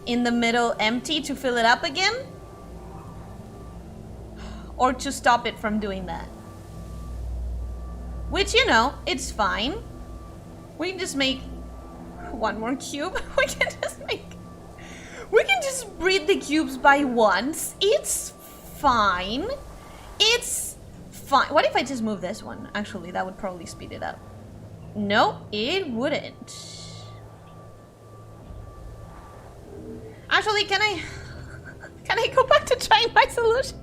in the middle empty to fill it up again. Or to stop it from doing that. Which, you know, it's fine. We can just make one more cube. We can just breed the cubes by once. It's fine. It's fine. What if I just move this one? Actually, that would probably speed it up. No, it wouldn't. Actually, can I go back to trying my solution?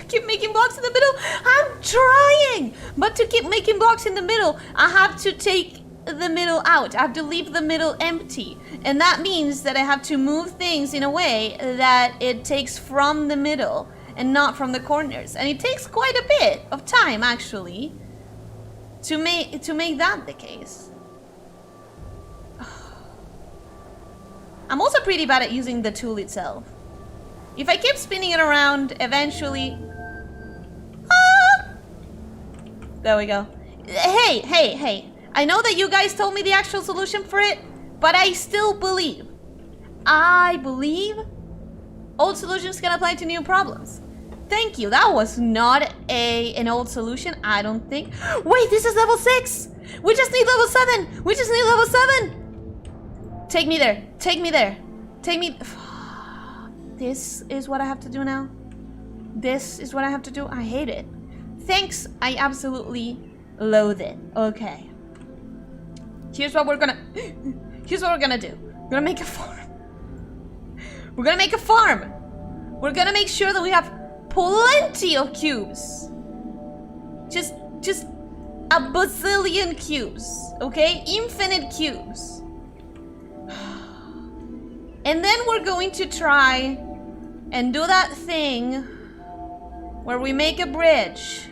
Keep making blocks in the middle. I'm trying, but to keep making blocks in the middle, I have to take the middle out. I have to leave the middle empty, and that means that I have to move things in a way that it takes from the middle and not from the corners, and it takes quite a bit of time actually to make that the case. I'm also pretty bad at using the tool itself. If I keep spinning it around, eventually... There we go. Hey. I know that you guys told me the actual solution for it, but I still believe. I believe old solutions can apply to new problems. Thank you. That was not an old solution, I don't think. Wait, this is level 6! We just need level 7! We just need level 7! Take me there. Take me there. Take me... This is what I have to do now? This is what I have to do? I hate it. Thanks, I absolutely loathe it. Okay. Here's what we're gonna do. We're gonna make a farm. We're gonna make a farm. We're gonna make sure that we have plenty of cubes. Just a bazillion cubes, okay? Infinite cubes. And then we're going to try and do that thing where we make a bridge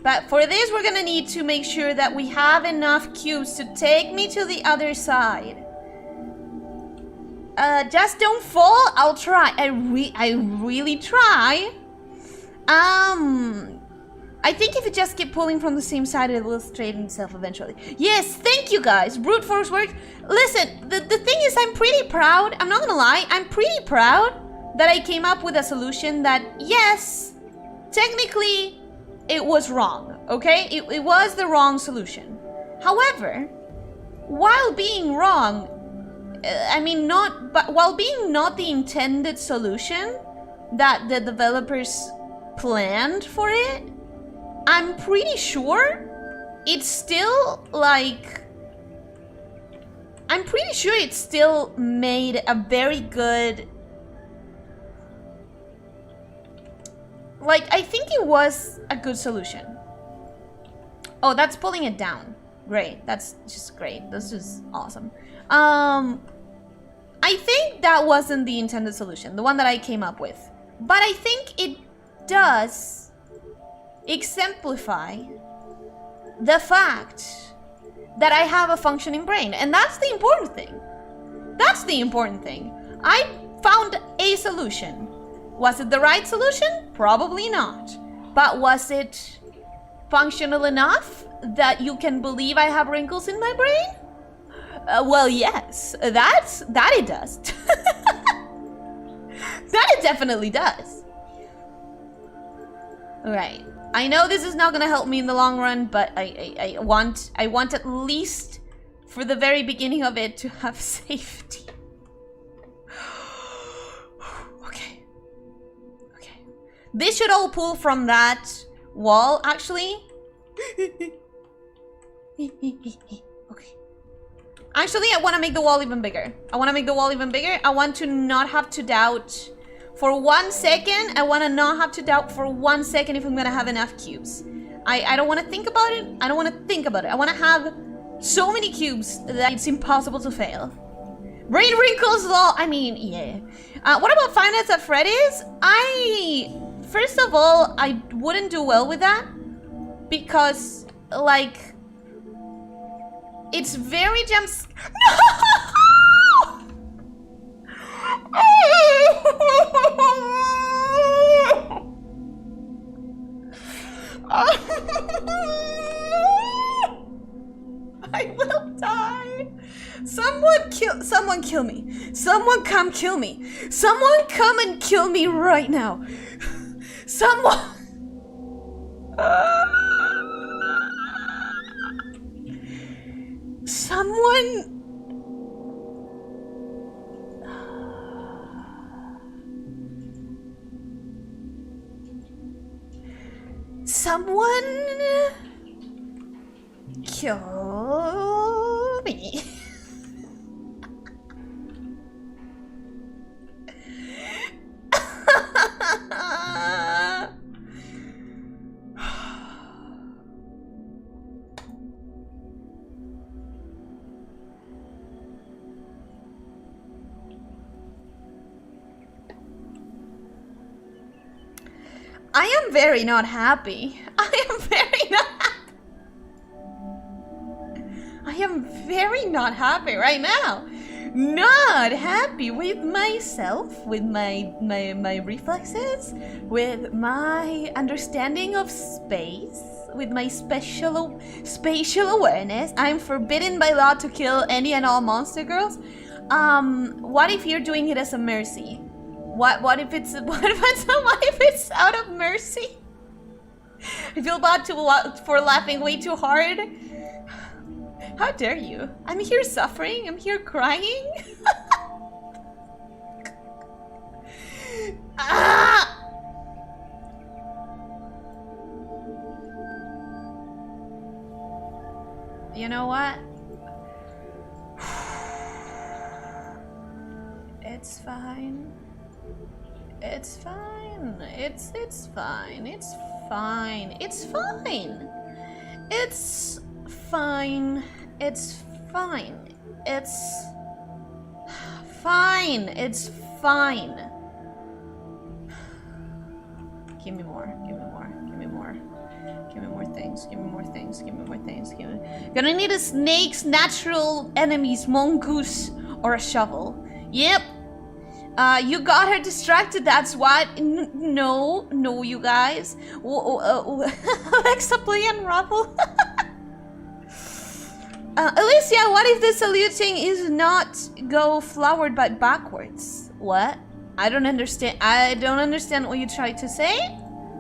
But for this, we're gonna need to make sure that we have enough cubes to take me to the other side. Just don't fall. I'll try. I really try. I think if you just keep pulling from the same side, it will straighten itself eventually. Yes, thank you guys. Brute force works. Listen, the thing is, I'm pretty proud. I'm not gonna lie. I'm pretty proud that I came up with a solution that, yes, technically, it was wrong. Okay, it was the wrong solution. However, while being wrong, while being not the intended solution that the developers planned for it, I'm pretty sure it's still like... I'm pretty sure it still made a very good... Like, I think it was a good solution. Oh, that's pulling it down. Great. That's just great. That's just awesome. I think that wasn't the intended solution, the one that I came up with. But I think it does exemplify the fact that I have a functioning brain. And that's the important thing. That's the important thing. I found a solution. Was it the right solution? Probably not. But was it functional enough that you can believe I have wrinkles in my brain? Well, yes. That it does. That it definitely does. Alright. I know this is not gonna help me in the long run, but I want at least for the very beginning of it to have safety. Okay. Okay. This should all pull from that wall, actually. Okay. Actually, I want to make the wall even bigger. I want to make the wall even bigger. I want to not have to doubt for 1 second. I want to not have to doubt for 1 second if I'm going to have enough cubes. I don't want to think about it. I don't want to think about it. I want to have so many cubes that it's impossible to fail. Brain wrinkles law. I mean, yeah. What about Five Nights at Freddy's? First of all, I wouldn't do well with that. Because, like... It's very jumps. No! I will die. Someone kill me. Someone come kill me. Someone come and kill me right now. Someone. Someone... Someone... kill me. I am very not happy. I am very not happy right now. Not happy with myself, with my reflexes, with my understanding of space, with my spatial awareness. I'm forbidden by law to kill any and all monster girls. What if you're doing it as a mercy? What if it's out of mercy? I feel bad for laughing way too hard. How dare you? I'm here suffering. I'm here crying. Ah! You know what? It's fine. It's fine. It's fine. It's fine. It's fine. It's fine. It's fine. It's fine. It's fine. Give me more. Give me more. Give me more. Give me more things. Give me more things. Give me more things. Give me... Gonna need a snake's natural enemies, mongoose, or a shovel. Yep. You got her distracted, that's what. No, you guys. Alexa, play Unravel. Elyssia, what if the saluting is not go flowered but backwards? What? I don't understand. I don't understand what you tried to say.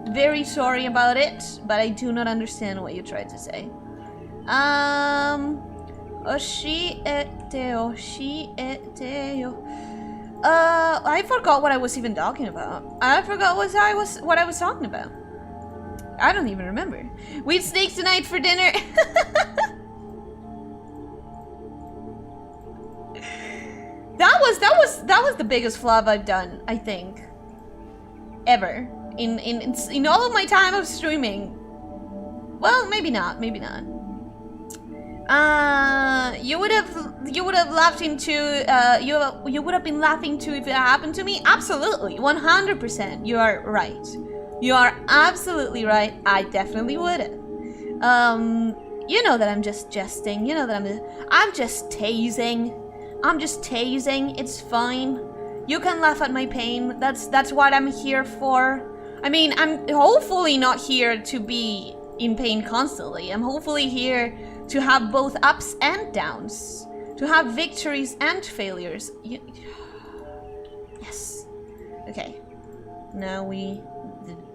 Very sorry about it, but I do not understand what you tried to say. I forgot what I was even talking about. I forgot what I was talking about. I don't even remember. We eat steak tonight for dinner. That was the biggest flub I've done, I think, ever in all of my time of streaming. Well, maybe not. You would have laughed into you would have been laughing too if it happened to me. Absolutely, 100%. You are right. You are absolutely right. I definitely would have. You know that I'm just jesting. You know that I'm just tasing. I'm just tasing. It's fine. You can laugh at my pain. That's what I'm here for. I mean, I'm hopefully not here to be in pain constantly. I'm hopefully here to have both ups and downs, to have victories and failures. Yes. Okay. Now we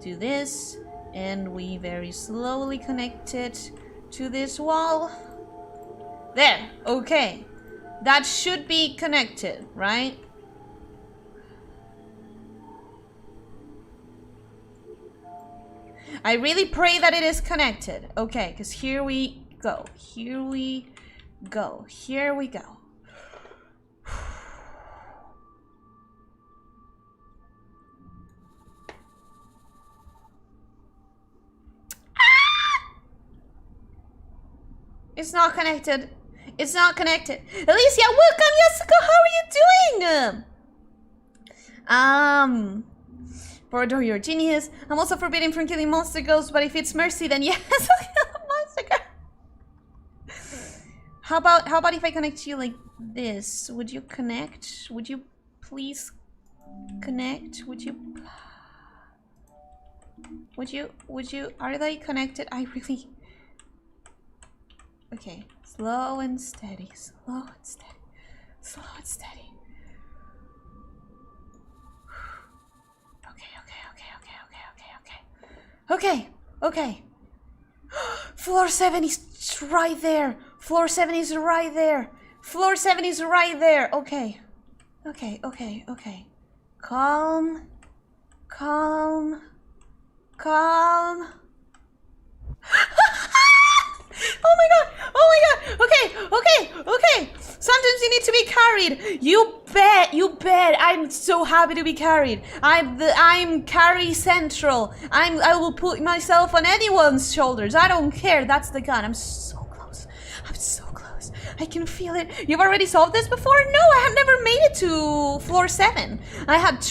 do this, and we very slowly connect it to this wall. There. Okay. That should be connected, right? I really pray that it is connected. Okay, because here we go. Here we go. Here we go. It's not connected. It's not connected. Elyssia, welcome, Yasuko. How are you doing? For adore your genius. I'm also forbidden from killing monster ghosts, but if it's mercy, then yes, I'll kill a monster girl. How about if I connect you like this? Would you connect? Would you please connect? Would you are they connected? I really... Okay, slow and steady, slow and steady, slow and steady. Okay. Floor 7 is right there. Floor 7 is right there. Floor 7 is right there. Okay. Calm. Oh my god. Okay. Sometimes you need to be carried. You bet. I'm so happy to be carried. I'm carry central. I will put myself on anyone's shoulders. I don't care. That's the gun. I'm so close. I can feel it. You've already solved this before? No, I have never made it to floor 7. I had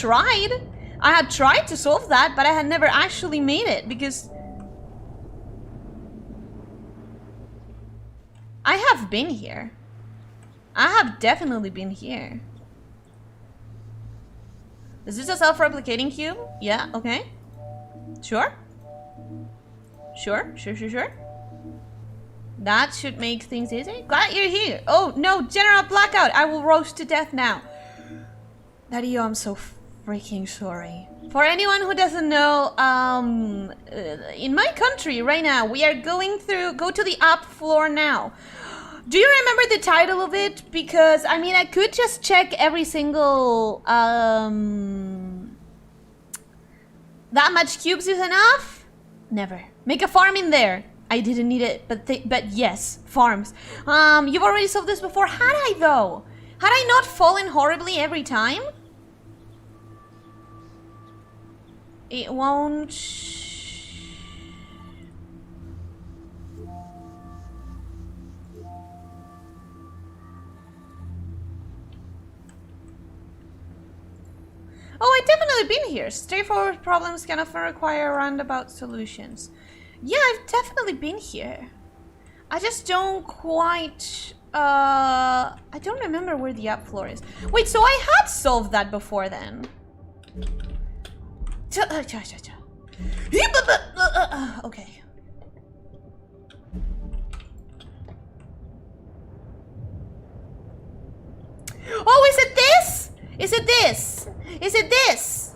tried to solve that, but I had never actually made it because I have been here. I have definitely been here. Is this a self-replicating cube? Yeah, okay. Sure. That should make things easy. Glad you're here. Oh, no, General Blackout. I will roast to death now. Daddy, I'm so freaking sorry. For anyone who doesn't know, in my country right now, we are going through, go to the up floor now. Do you remember the title of it? Because, I mean, I could just check every single, that much cubes is enough? Never. Make a farm in there. I didn't need it, but yes, farms. You've already solved this before. Had I, though? Had I not fallen horribly every time? It won't... Oh, I've definitely been here. Straightforward problems can often require roundabout solutions. Yeah, I've definitely been here. I just don't quite... I don't remember where the up floor is. Wait, so I had solved that before then. Okay. Oh, is it this? Is it this? Is it this?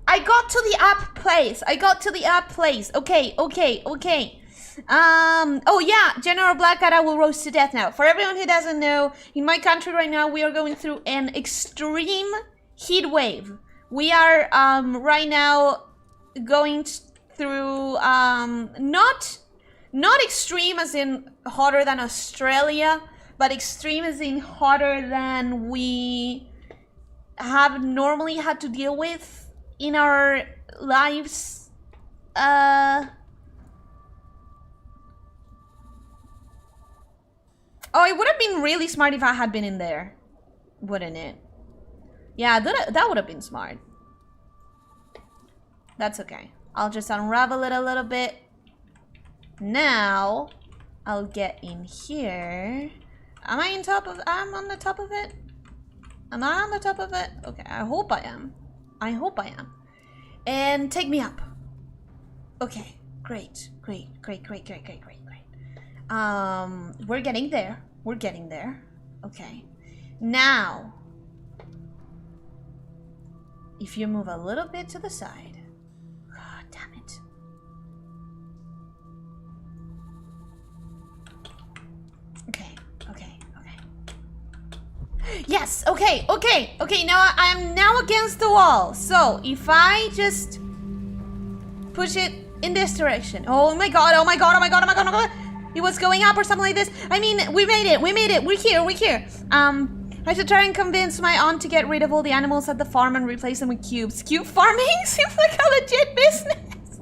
I got to the up place. I got to the up place. Okay, okay, okay. Oh yeah, General Black Cat, I will roast to death now. For everyone who doesn't know, in my country right now, we are going through an extreme heat wave. We are, right now going through, not extreme as in hotter than Australia, but extreme as in hotter than we have normally had to deal with in our lives. Oh, it would have been really smart if I had been in there, wouldn't it? Yeah, that would have been smart. That's okay. I'll just unravel it a little bit. Now, I'll get in here. Am I on top of... I'm on the top of it? Am I on the top of it? Okay, I hope I am. I hope I am. And take me up. Okay, great, great, great, great, great, great, great, great. We're getting there. We're getting there. Okay. Now, if you move a little bit to the side. God damn it. Okay, okay, okay. Yes, okay, okay, okay. Now I'm now against the wall. So if I just push it in this direction. Oh my god, oh my god, oh my god, oh my god, oh my god. It was going up or something like this. I mean, we made it, we're here, we're here. I should try and convince my aunt to get rid of all the animals at the farm and replace them with cubes. Cube farming seems like a legit business.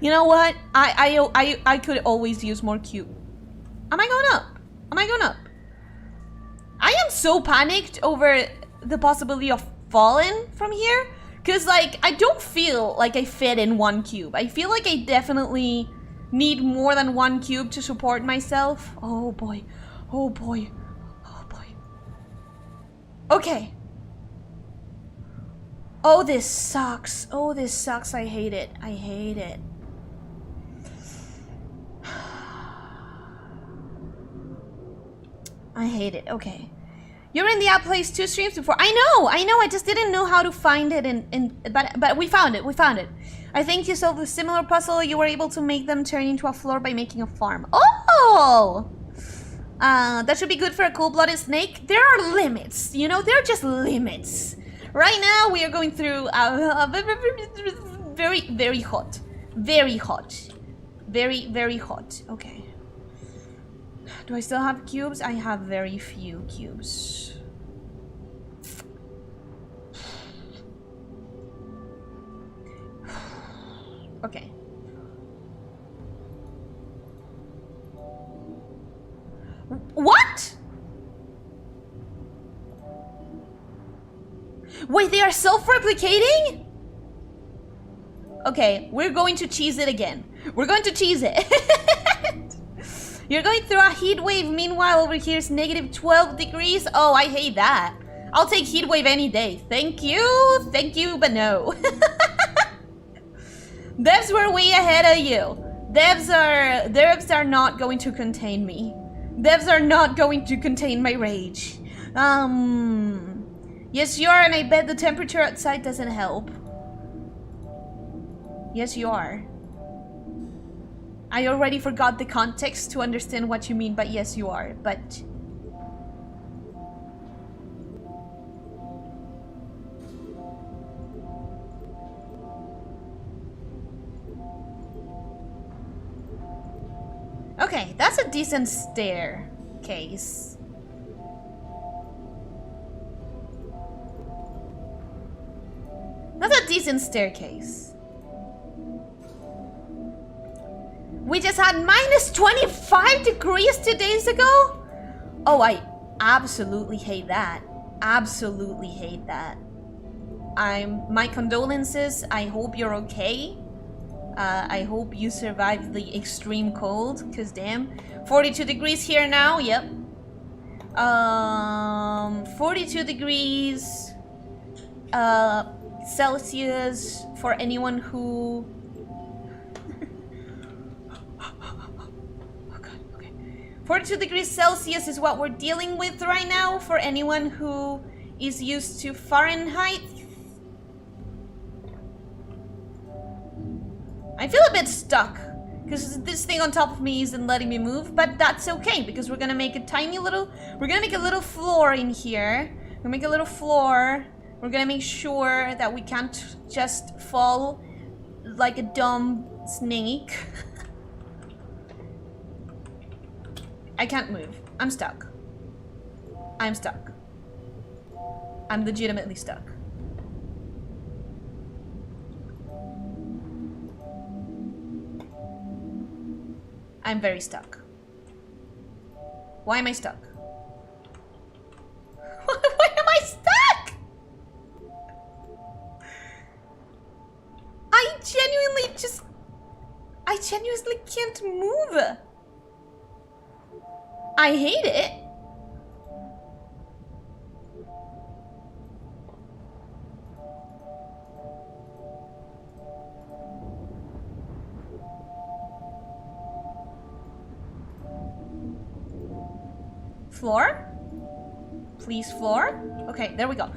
You know what? I could always use more cube. Am I going up? Am I going up? I am so panicked over the possibility of falling from here. Because, like, I don't feel like I fit in one cube. I feel like I definitely need more than one cube to support myself. Oh boy. Oh boy. Oh boy. Okay. Oh, this sucks. Oh, this sucks. I hate it. I hate it. I hate it. Okay. You're in the app place 2 streams before. I know. I just didn't know how to find it, but we found it. We found it. I think you solved a similar puzzle. You were able to make them turn into a floor by making a farm. Oh! That should be good for a cold-blooded snake. There are limits. You know, there are just limits. Right now, we are going through very, very hot. Very hot. Very, very hot. Okay. Do I still have cubes? I have very few cubes. Okay. What? Wait, they are self-replicating? Okay, we're going to cheese it again. We're going to cheese it. You're going through a heat wave. Meanwhile, over here is negative 12 degrees. Oh, I hate that. I'll take heat wave any day. Thank you, but no. Devs were way ahead of you. Devs are not going to contain me. Devs are not going to contain my rage. Yes, you are, and I bet the temperature outside doesn't help. Yes, you are. I already forgot the context to understand what you mean, but yes, you are. But okay, that's a decent staircase. That's a decent staircase. We just had minus 25 degrees 2 days ago? Oh, I absolutely hate that. Absolutely hate that. My condolences. I hope you're okay. I hope you survived the extreme cold, cause damn. 42 degrees here now, yep. 42 degrees Celsius for anyone who... Oh god, okay. 42 degrees Celsius is what we're dealing with right now for anyone who is used to Fahrenheit. I feel a bit stuck because this thing on top of me isn't letting me move, but that's okay because we're gonna make a we're gonna make a little floor in here. We're gonna make a little floor. We're gonna make sure that we can't just fall like a dumb snake. I can't move. I'm stuck. I'm stuck. I'm legitimately stuck. I'm very stuck. Why am I stuck? Why am I stuck? I genuinely can't move. I hate it. Floor? Please, floor? Okay, there we go.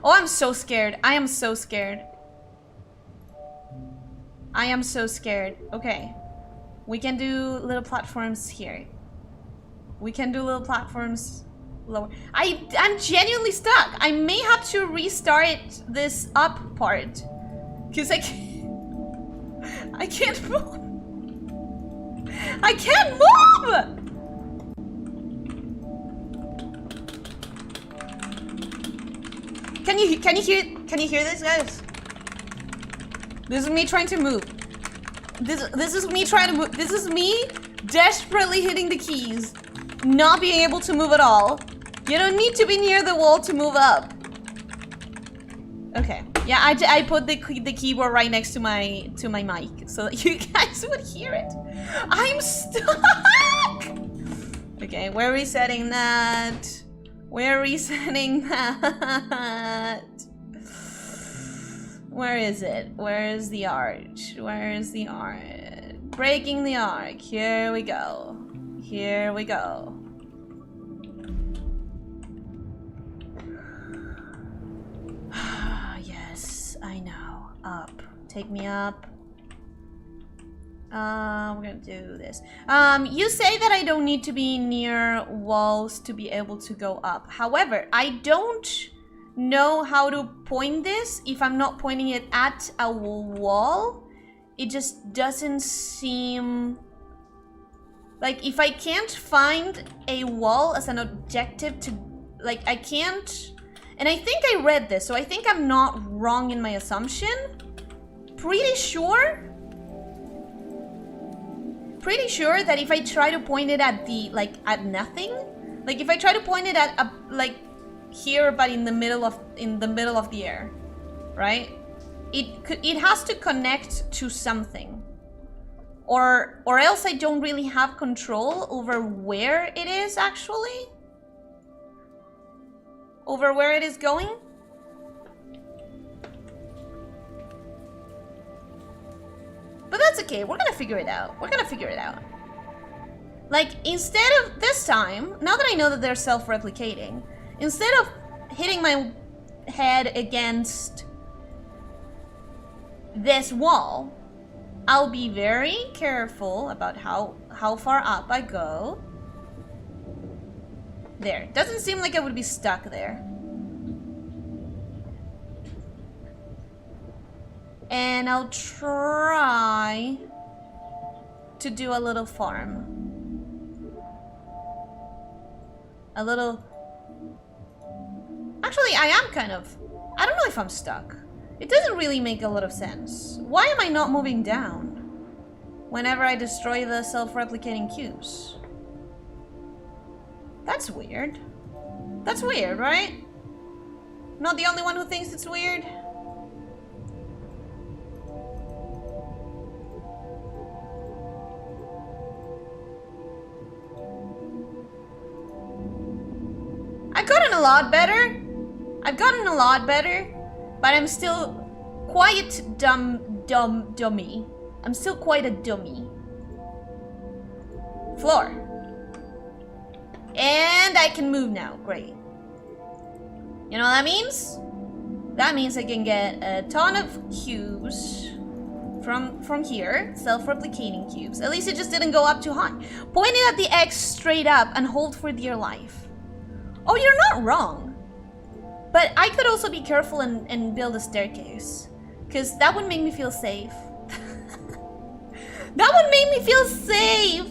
Oh, I'm so scared. I am so scared. I am so scared. Okay. We can do little platforms here. We can do little platforms lower. I'm genuinely stuck. I may have to restart this up part. Because I can't move. I can't move! Can you hear this, guys? This is me trying to move. This is me trying to move. This is me desperately hitting the keys, not being able to move at all. You don't need to be near the wall to move up. Okay. Yeah, I put the keyboard right next to my mic so that you guys would hear it. I'm stuck. Okay, we're resetting that. We're resetting that. Where is it? Where is the arch? Where is the arch? Breaking the arc. Here we go. Here we go. Yes, I know. Up. Take me up. We're gonna do this. You say that I don't need to be near walls to be able to go up. However, I don't know how to point this if I'm not pointing it at a wall. It just doesn't seem... Like, if I can't find a wall as an objective to... Like, I can't... And I think I read this, so I think I'm not wrong in my assumption. Pretty sure that if I try to point it at the, like, at nothing, like if I try to point it at like here but in the middle of the air, right? It has to connect to something. Or else I don't really have control over where it is actually. Over where it is going. But that's okay, we're gonna figure it out. We're gonna figure it out. Like, instead of this time, now that I know that they're self-replicating, instead of hitting my head against this wall, I'll be very careful about how far up I go. There, doesn't seem like I would be stuck there. And I'll try to do a little farm. A little... Actually, I am kind of... I don't know if I'm stuck. It doesn't really make a lot of sense. Why am I not moving down? whenever I destroy the self-replicating cubes. That's weird. That's weird, right? Not the only one who thinks it's weird? I've gotten a lot better. I've gotten a lot better, but I'm still quite dummy. I'm still quite a dummy. Floor. And I can move now. Great. You know what that means? That means I can get a ton of cubes from here. Self-replicating cubes. At least it just didn't go up too high. Point it at the X straight up and hold for dear life. Oh, you're not wrong. But I could also be careful and build a staircase. Because that would make me feel safe. That would make me feel safe.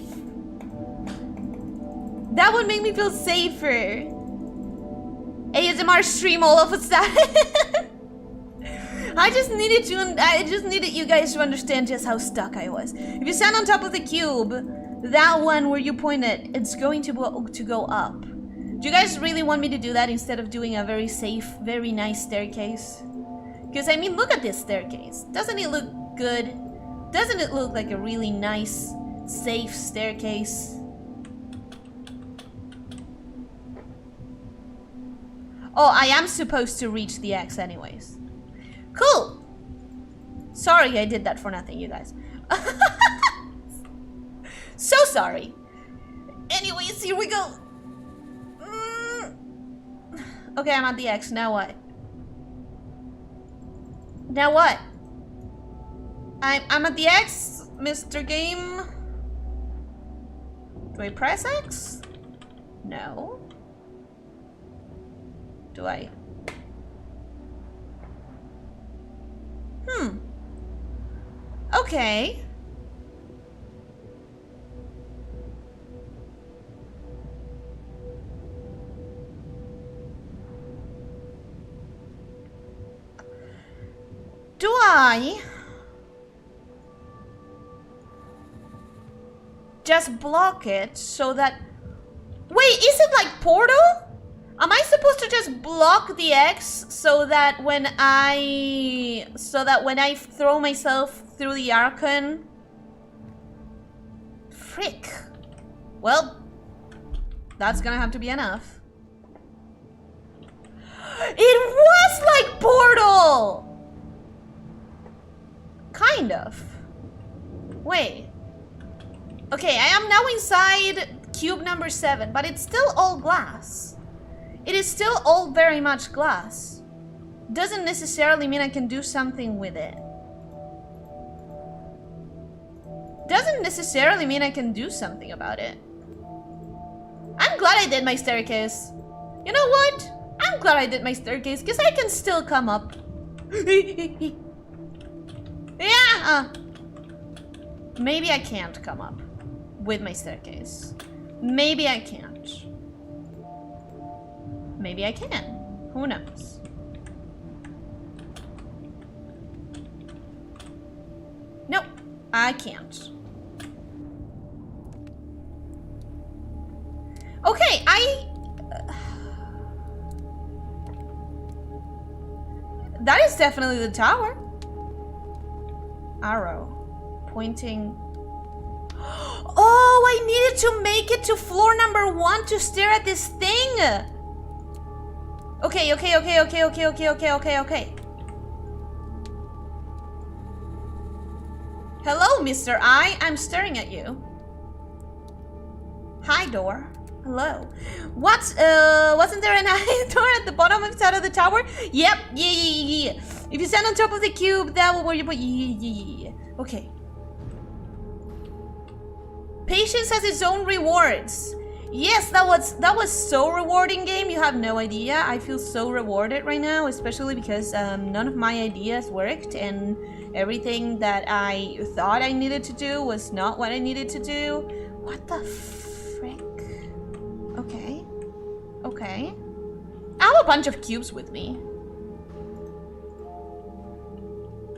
That would make me feel safer. ASMR stream all of a sudden. I just needed you guys to understand just how stuck I was. If you stand on top of the cube, that one where you point it, it's going to go up. Do you guys really want me to do that instead of doing a very safe, very nice staircase? Because I mean, look at this staircase. Doesn't it look good? Doesn't it look like a really nice, safe staircase? Oh, I am supposed to reach the X anyways. Cool. Sorry I did that for nothing, you guys. So sorry. Anyways, here we go. Okay, I'm at the X. Now what? Now what? I'm at the X, Mr. Game. Do I press X? No. Do I? Okay. Do I just block it so that... Wait, is it like Portal? Am I supposed to just block the X so that when I throw myself through the Archon? Frick. Well, that's gonna have to be enough. It was like Portal! Kind of. Wait. Okay, I am now inside cube number 7, but it's still all glass. It is still all very much glass. Doesn't necessarily mean I can do something with it. Doesn't necessarily mean I can do something about it. I'm glad I did my staircase. You know what? I'm glad I did my staircase because I can still come up. Yeah! Maybe I can't come up with my staircase. Maybe I can't. Maybe I can. Who knows? Nope, I can't. Okay, that is definitely the tower. Arrow pointing. Oh, I needed to make it to floor number 1 to stare at this thing. Okay. Hello, Mr. I. I'm staring at you. Hi, door. Hello. What? Wasn't there an eye door at the bottom of the tower? Yep. Yeah. If you stand on top of the cube, that will where you put. Yeah. Okay. Patience has its own rewards. Yes, that was so rewarding, game. You have no idea. I feel so rewarded right now, especially because none of my ideas worked, and everything that I thought I needed to do was not what I needed to do. What the frick? Okay. I have a bunch of cubes with me.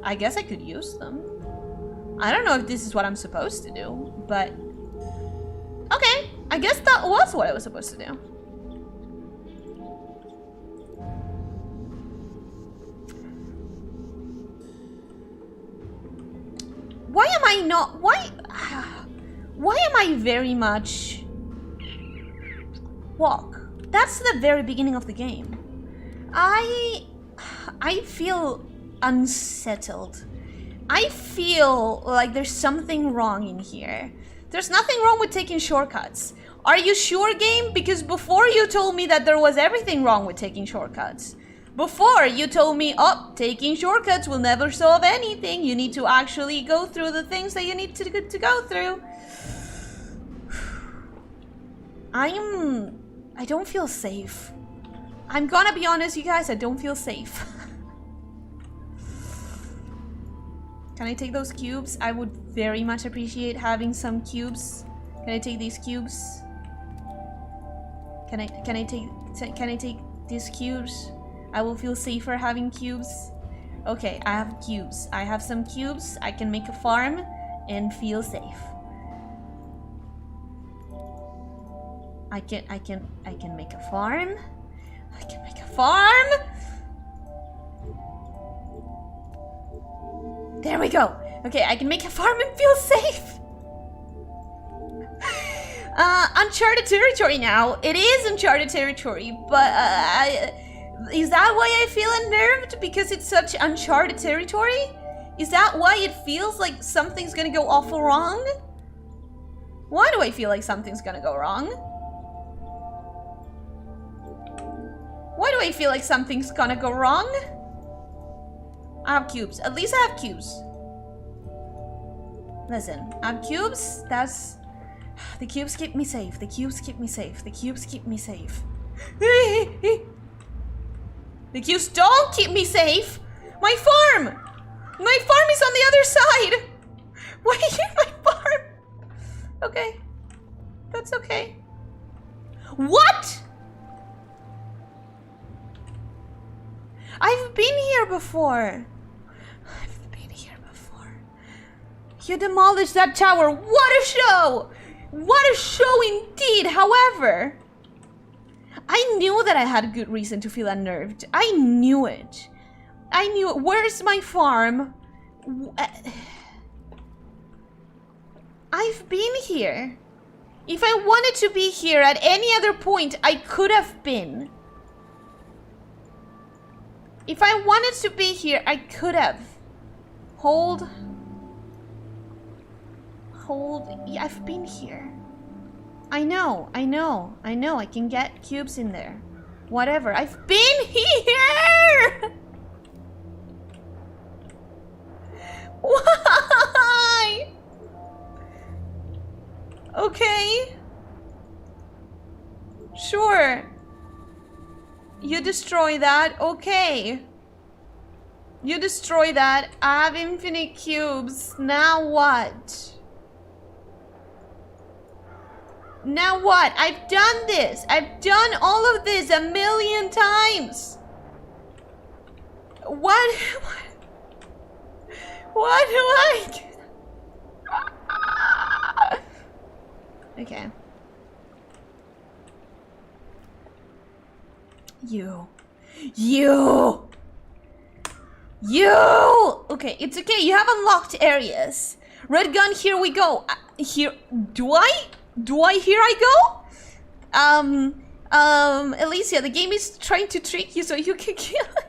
I guess I could use them. I don't know if this is what I'm supposed to do, but... Okay, I guess that was what I was supposed to do. Why am I not... Why am I very much... Walk. That's the very beginning of the game. I feel unsettled. I feel like there's something wrong in here. There's nothing wrong with taking shortcuts. Are you sure, game? Because before you told me that there was everything wrong with taking shortcuts. Before you told me, oh, taking shortcuts will never solve anything. You need to actually go through the things that you need to go through. I don't feel safe. I'm gonna be honest, you guys, I don't feel safe. Can I take those cubes? I would very much appreciate having some cubes. Can I take these cubes? Can I take these cubes? I will feel safer having cubes. Okay, I have cubes. I have some cubes. I can make a farm and feel safe. I can make a farm. I can make a farm. There we go. Okay, I can make a farm and feel safe. Uncharted territory now. It is uncharted territory, but is that why I feel unnerved? Because it's such uncharted territory? Is that why it feels like something's gonna go awful wrong? Why do I feel like something's gonna go wrong? Why do I feel like something's gonna go wrong? I have cubes. At least I have cubes. Listen, I have cubes. That's... The cubes keep me safe. The cubes keep me safe. The cubes keep me safe. The cubes don't keep me safe. My farm! My farm is on the other side. Why is my farm? Okay. That's okay. What? I've been here before. I've been here before. You demolished that tower. What a show! What a show indeed. However, I knew that I had good reason to feel unnerved. I knew it. I knew it. Where's my farm? I've been here. If I wanted to be here at any other point, I could have been. If I wanted to be here, I could have. Hold. Yeah, I've been here. I know. I can get cubes in there. Whatever. I've been here! Why? Okay. Sure. You destroy that. Okay. You destroy that. I have infinite cubes. Now what? Now what? I've done this. I've done all of this 1,000,000 times. What do I do? Okay. You. Okay, it's okay. You have unlocked areas. Red gun, here we go. Here, do I here I go? Elyssia, the game is trying to trick you so you can kill it.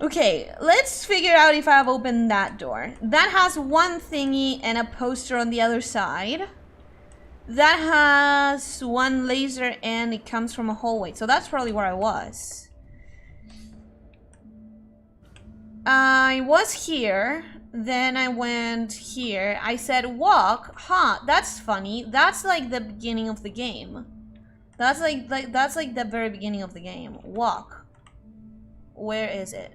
Okay, let's figure out if I have opened that door. That has one thingy and a poster on the other side. That has one laser and it comes from a hallway. So that's probably where I was. I was here. Then I went here. I said walk. Huh, that's funny. That's like the beginning of the game. That's like the very beginning of the game. Walk. Where is it?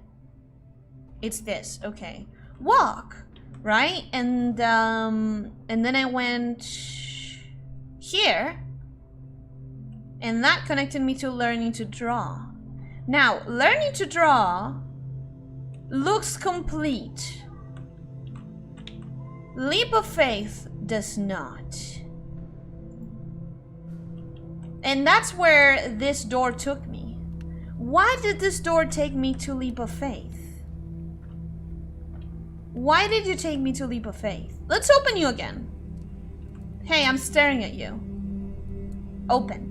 It's this. Okay. Walk. Right? And then I went here. And that connected me to learning to draw. Now, learning to draw looks complete. Leap of faith does not. And that's where this door took me. Why did this door take me to leap of faith? Why did you take me to leap of faith? Let's open you again. Hey, I'm staring at you. Open.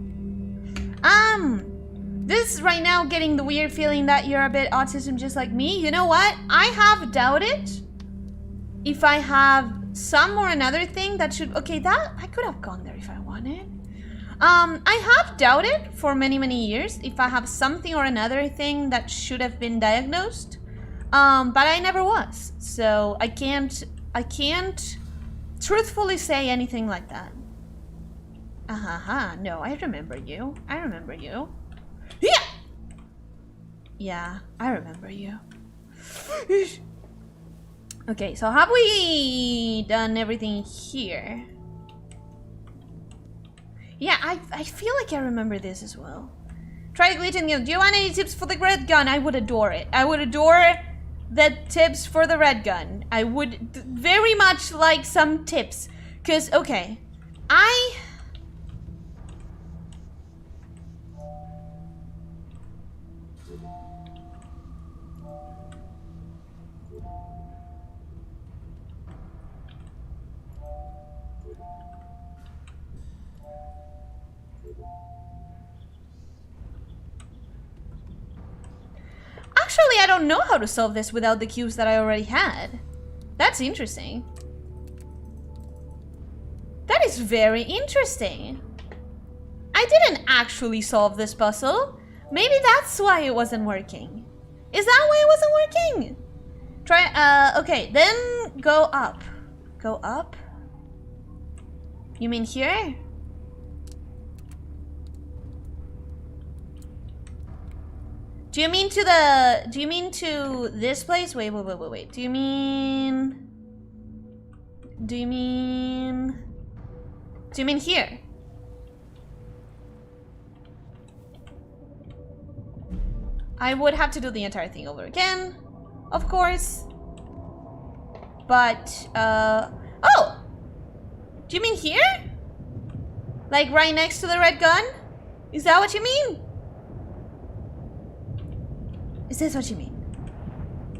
This is right now getting the weird feeling that you're a bit autism just like me. You know what? I have doubted if I have some or another thing that should... Okay, that... I could have gone there if I wanted. I have doubted for many, many years if I have something or another thing that should have been diagnosed. But I never was. So I can't truthfully say anything like that. No, I remember you. I remember you. Yeah! Yeah, I remember you. Okay, so have we done everything here? Yeah, I feel like I remember this as well. Try the glitch and do you want any tips for the red gun? I would adore it. I would adore the tips for the red gun. I would very much like some tips. Because, okay, Actually, I don't know how to solve this without the cubes that I already had. That's interesting. That is very interesting. I didn't actually solve this puzzle. Maybe that's why it wasn't working. Is that why it wasn't working? Try, okay, then go up. Go up? You mean here? Do you mean to this place? Wait. Do you mean here? I would have to do the entire thing over again, of course. But, oh! Do you mean here? Like right next to the red gun? Is that what you mean? Is this what you mean?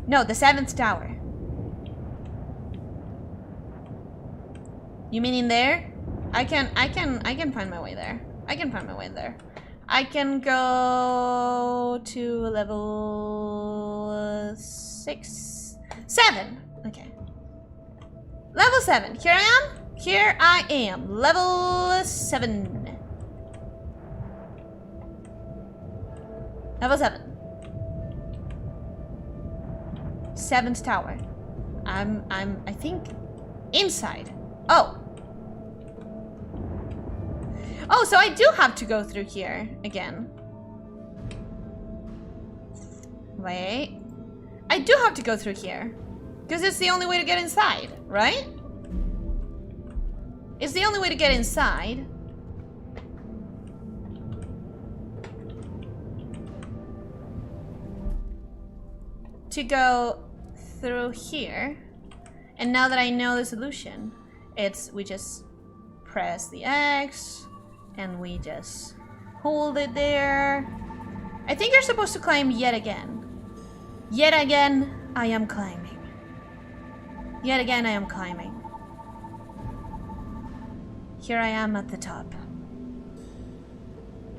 No, the 7th tower. You mean in there? I can find my way there. I can find my way there. I can go to level 7. Okay. Level 7. Here I am. Here I am. Level 7. Level 7. 7th tower. I think inside. Oh, so I do have to go through here again. Wait, I do have to go through here because it's the only way to get inside, right? It's the only way to get inside. To go through here, and now that I know the solution, we just press the X and we just hold it there. I think you're supposed to climb yet again. Yet again, I am climbing. Yet again, I am climbing. Here I am at the top.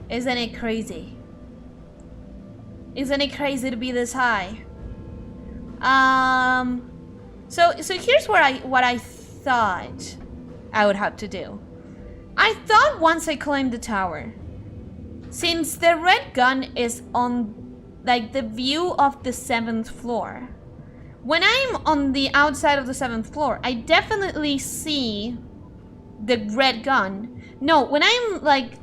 Isn't it crazy? Isn't it crazy to be this high? So here's what I thought I would have to do. I thought once I climbed the tower, since the red gun is on like the view of the 7th floor, when I'm on the outside of the 7th floor, I definitely see the red gun. No, when I'm like,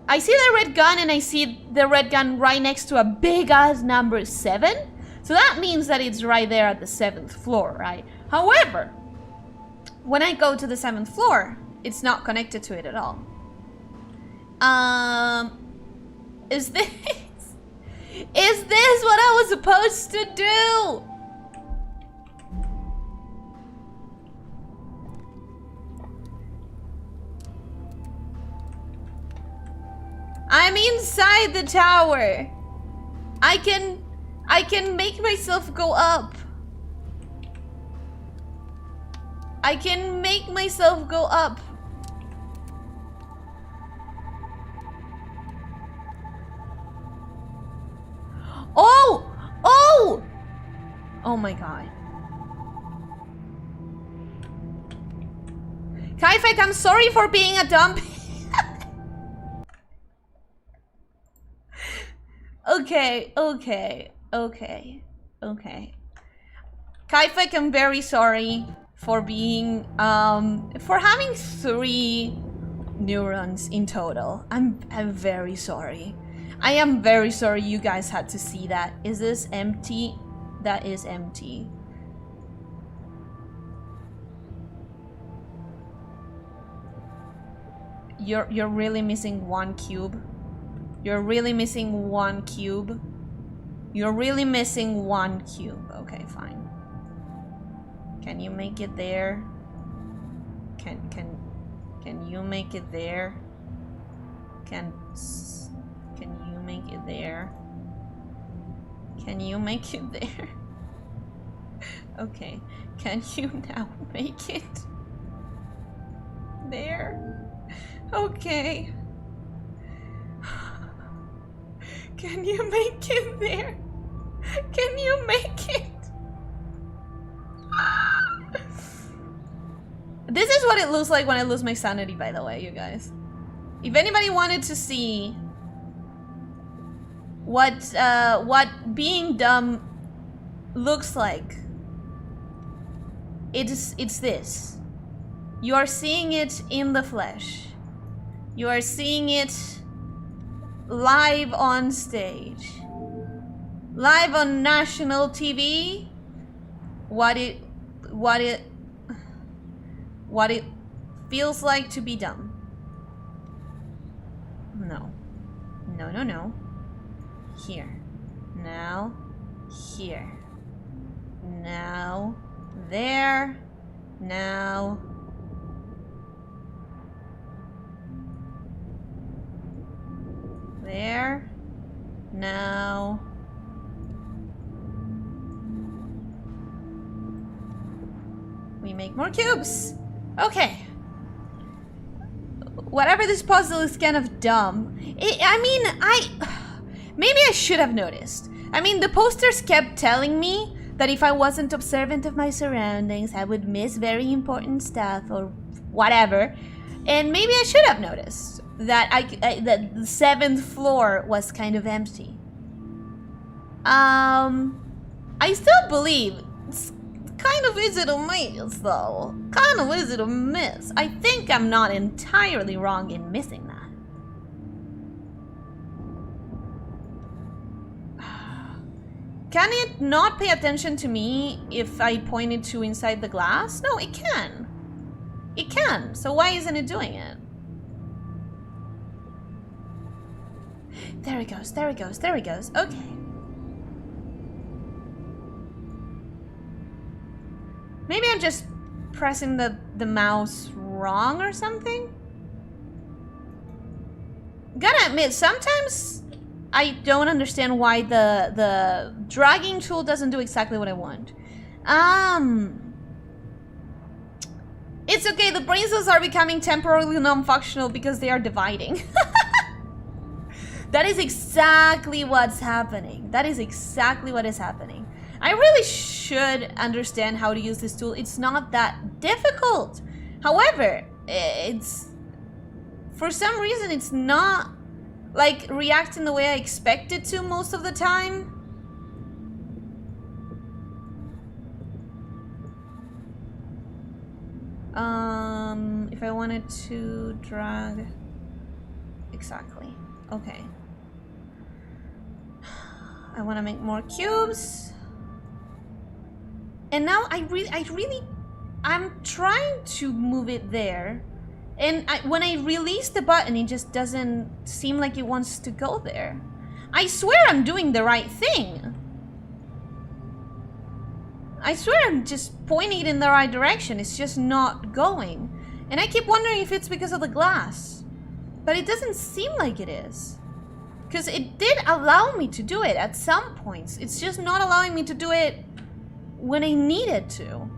I see the red gun and I see the red gun right next to a big ass number 7. So that means that it's right there at the 7th floor, right? However, when I go to the 7th floor, it's not connected to it at all. Is this what I was supposed to do? I'm inside the tower. I can make myself go up. I can make myself go up. Oh! Oh! Oh my god. Kaifek, I'm sorry for being a dumb. Okay. Kaifek, I'm very sorry for being, for having 3 neurons in total. I'm very sorry. I am very sorry you guys had to see that. Is this empty? That is empty. You're really missing 1 cube. You're really missing 1 cube. You're really missing 1 cube. Okay, fine. Can you make it there? Can you make it there? Can you make it there? Can you make it there? Okay. Can you now make it there? Okay. Can you make it there? Can you make it? This is what it looks like when I lose my sanity, by the way, you guys. If anybody wanted to see what being dumb looks like, it's this. You are seeing it in the flesh. You are seeing it live on stage, live on national TV. What it feels like to be dumb. No. Here. Now. Here. Now. There. Now. There. Now. We make more cubes. Okay. Whatever this puzzle is kind of dumb. Maybe I should have noticed. I mean, the posters kept telling me that if I wasn't observant of my surroundings, I would miss very important stuff or whatever. And maybe I should have noticed that that the 7th floor was kind of empty. I still believe it's kind of easy to miss, though. Kind of easy to miss. I think I'm not entirely wrong in missing that. Can it not pay attention to me if I point it to inside the glass? No, it can. It can. So why isn't it doing it? There it goes, there it goes, there it goes. Okay. Maybe I'm just pressing the mouse wrong or something? Gotta admit, sometimes I don't understand why the dragging tool doesn't do exactly what I want. It's okay, the brain cells are becoming temporarily non-functional because they are dividing. That is exactly what's happening. That is exactly what is happening. I really should understand how to use this tool. It's not that difficult. However, for some reason it's not like reacting the way I expect it to most of the time. If I wanted to drag, exactly. Okay. I want to make more cubes. And now I'm trying to move it there. And when I release the button, it just doesn't seem like it wants to go there. I swear I'm doing the right thing. I swear I'm just pointing it in the right direction. It's just not going. And I keep wondering if it's because of the glass. But it doesn't seem like it is. Because it did allow me to do it at some points. It's just not allowing me to do it when I needed to.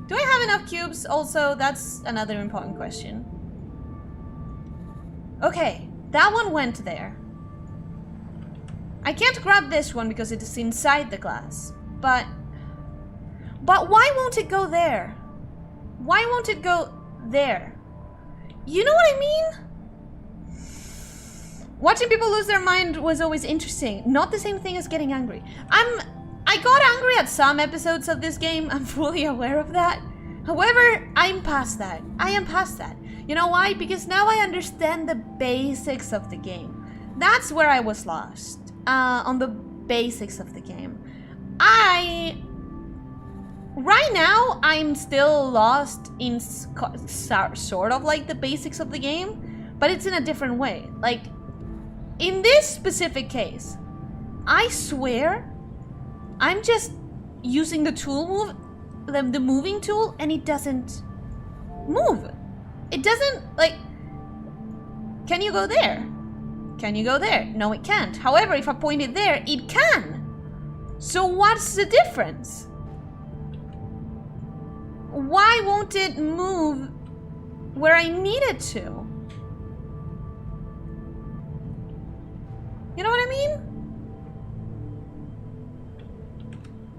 Do I have enough cubes? Also, that's another important question. Okay, that one went there. I can't grab this one because it is inside the glass. But why won't it go there? Why won't it go there? You know what I mean? Watching people lose their mind was always interesting. Not the same thing as getting angry. I got angry at some episodes of this game. I'm fully aware of that. However, I'm past that. I am past that. You know why? Because now I understand the basics of the game. That's where I was lost. On the basics of the game. Right now, I'm still lost in sort of like the basics of the game, but it's in a different way. Like, in this specific case, I swear, I'm just using the tool move, the moving tool, and it doesn't move. It doesn't, like, can you go there? Can you go there? No, it can't. However, if I point it there, it can. So what's the difference? Why won't it move where I need it to? You know what I mean?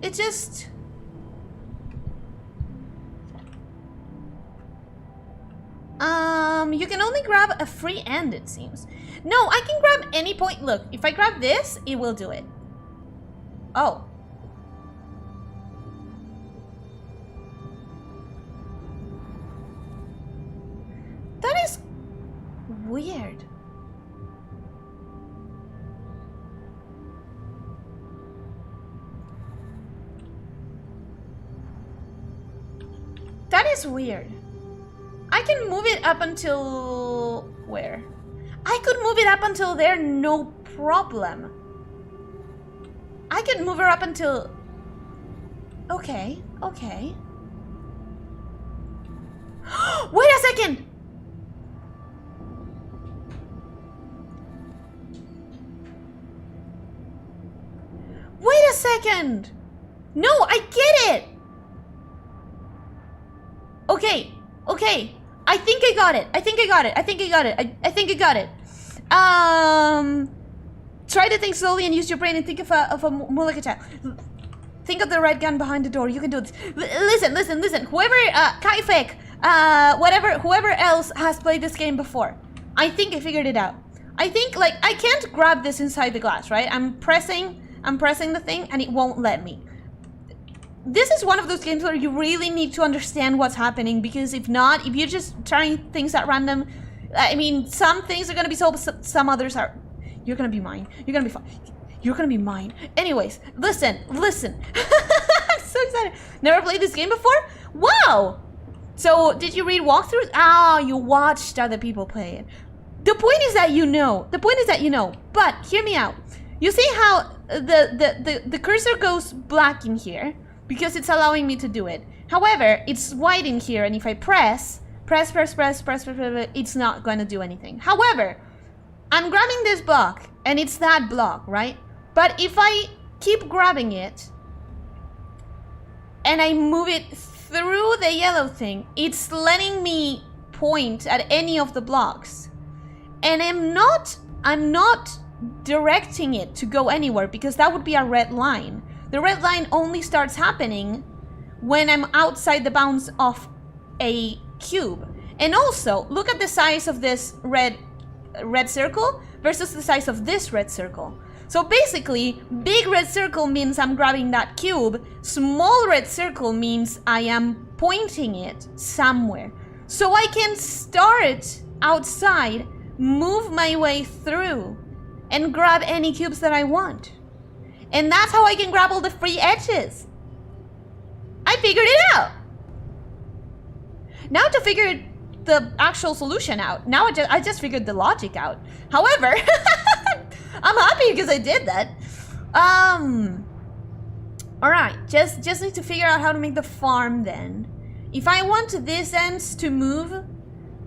It just... You can only grab a free end, it seems. No, I can grab any point. Look, if I grab this, it will do it. Oh. That is weird. That is weird. I can move it up until... where? I could move it up until there, no problem. I can move her up until... Okay, okay. Wait a second! Wait a second! No, I get it! Okay, okay. I think I got it. I think I got it. I think I got it. I think I got it. Try to think slowly and use your brain and think of a more like a child. Think of the red gun behind the door. You can do this. Listen. Whoever, Kaifek, whoever else has played this game before, I think I figured it out. I think, like, I can't grab this inside the glass, right? I'm pressing the thing and it won't let me. This is one of those games where you really need to understand what's happening, because if not, if you're just trying things at random, I mean, some things are gonna be solved, some others are... You're gonna be mine. You're gonna be fine. You're gonna be mine. Anyways, listen. I'm so excited. Never played this game before? Wow! So, did you read walkthroughs? Ah, you watched other people play it. The point is that you know. But, hear me out. You see how the cursor goes black in here? Because it's allowing me to do it. However, it's white in here, and if I press, it's not going to do anything. However, I'm grabbing this block, and it's that block, right? But if I keep grabbing it, and I move it through the yellow thing, it's letting me point at any of the blocks. And I'm not directing it to go anywhere, because that would be a red line. The red line only starts happening when I'm outside the bounds of a cube. And also, look at the size of this red circle versus the size of this red circle. So basically, big red circle means I'm grabbing that cube. Small red circle means I am pointing it somewhere. So I can start outside, move my way through, and grab any cubes that I want. And that's how I can grab all the free edges. I figured it out. Now to figure the actual solution out. Now I just figured the logic out. However, I'm happy because I did that. Alright, just need to figure out how to make the farm then. If I want these ends to move,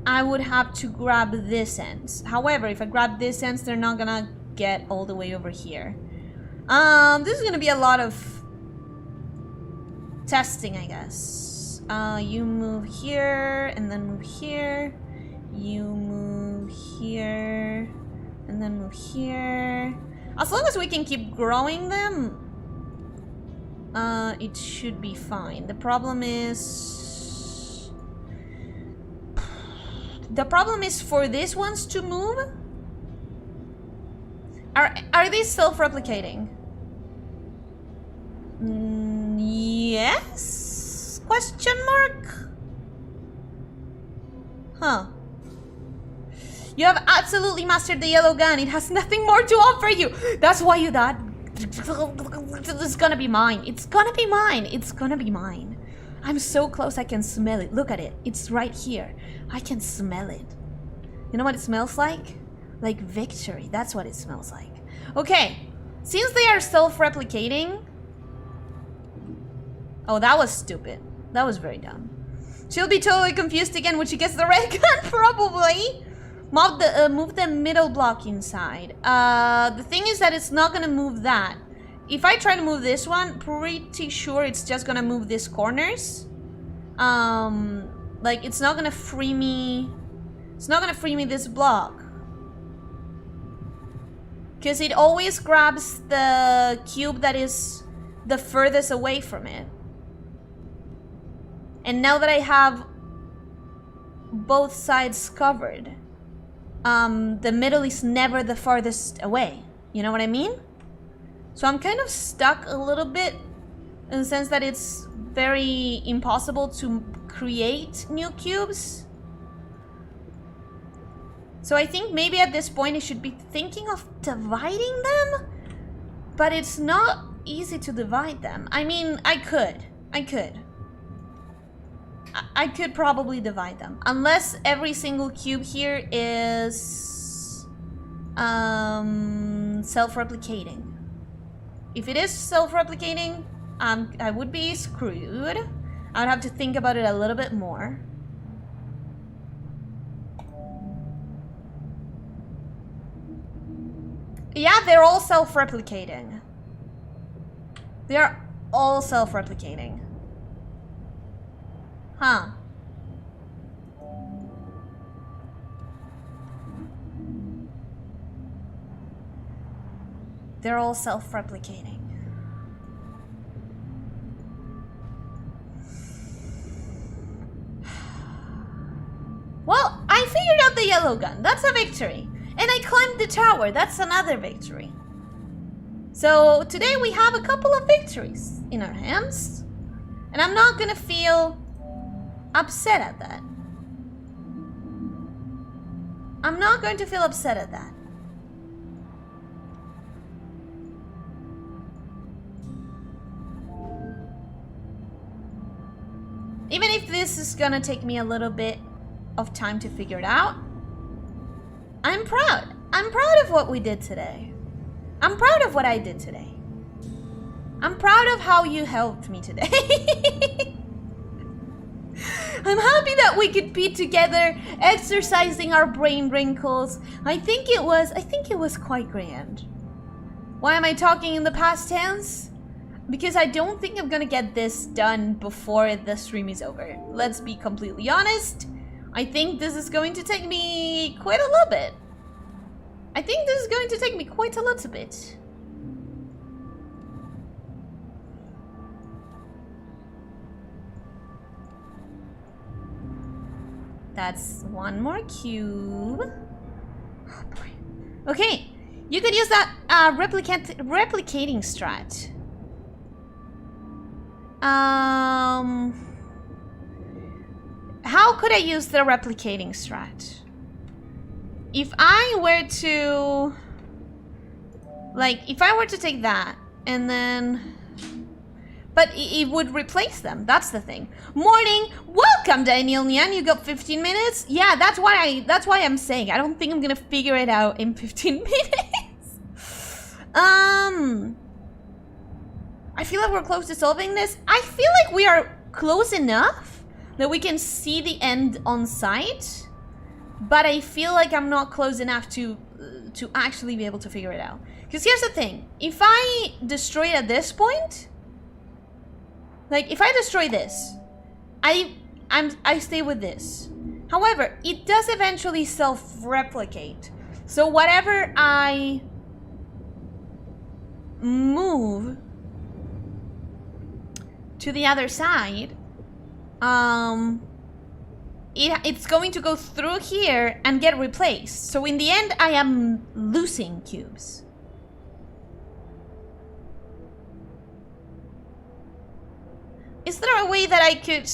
I would have to grab this end. However, if I grab this end, they're not gonna get all the way over here. This is gonna be a lot of testing, I guess. You move here, and then move here. You move here, and then move here. As long as we can keep growing them, it should be fine. The problem is for these ones to move. Are these self-replicating? Yes? Question mark? Huh. You have absolutely mastered the yellow gun. It has nothing more to offer you. That's why you thought, it's gonna be mine. It's gonna be mine. It's gonna be mine. I'm so close I can smell it. Look at it. It's right here. I can smell it. You know what it smells like? Like victory. That's what it smells like. Okay. Since they are self-replicating... Oh, that was stupid. That was very dumb. She'll be totally confused again when she gets the red gun, probably. Move the middle block inside. The thing is that it's not gonna move that. If I try to move this one, pretty sure it's just gonna move these corners. Like it's not gonna free me. It's not gonna free me this block. Because it always grabs the cube that is the furthest away from it. And now that I have both sides covered, the middle is never the farthest away. You know what I mean? So I'm kind of stuck a little bit in the sense that it's very impossible to create new cubes. So I think maybe at this point I should be thinking of dividing them, but it's not easy to divide them. I mean, I could probably divide them, unless every single cube here is self-replicating. If it is self-replicating, I would be screwed. I would have to think about it a little bit more. Yeah, they're all self-replicating. They're all self-replicating. Huh. They're all self-replicating. Well, I figured out the yellow gun. That's a victory. And I climbed the tower. That's another victory. So today we have a couple of victories in our hands. And I'm not gonna feel upset at that. I'm not going to feel upset at that. Even if this is gonna take me a little bit of time to figure it out, I'm proud. I'm proud of what we did today. I'm proud of what I did today. I'm proud of how you helped me today. I'm happy that we could be together, exercising our brain wrinkles. I think it was quite grand. Why am I talking in the past tense? Because I don't think I'm gonna get this done before the stream is over. Let's be completely honest. I think this is going to take me quite a little bit. I think this is going to take me quite a little bit. That's one more cube. Oh boy. Okay, you could use that replicating strat. How could I use the replicating strat? If I were to, if I were to take that and then, but it would replace them. That's the thing. Morning, welcome, Daniel Nian. You got 15 minutes. Yeah, that's why I'm saying I don't think I'm gonna figure it out in 15 minutes. I feel like we're close to solving this. I feel like we are close enough that we can see the end on sight. but I feel like I'm not close enough to actually be able to figure it out. Because here's the thing, if I destroy it at this point, like if I destroy this, I stay with this. However, it does eventually self-replicate. So whatever I move to the other side, it's going to go through here and get replaced. So in the end, I am losing cubes. Is there a way that I could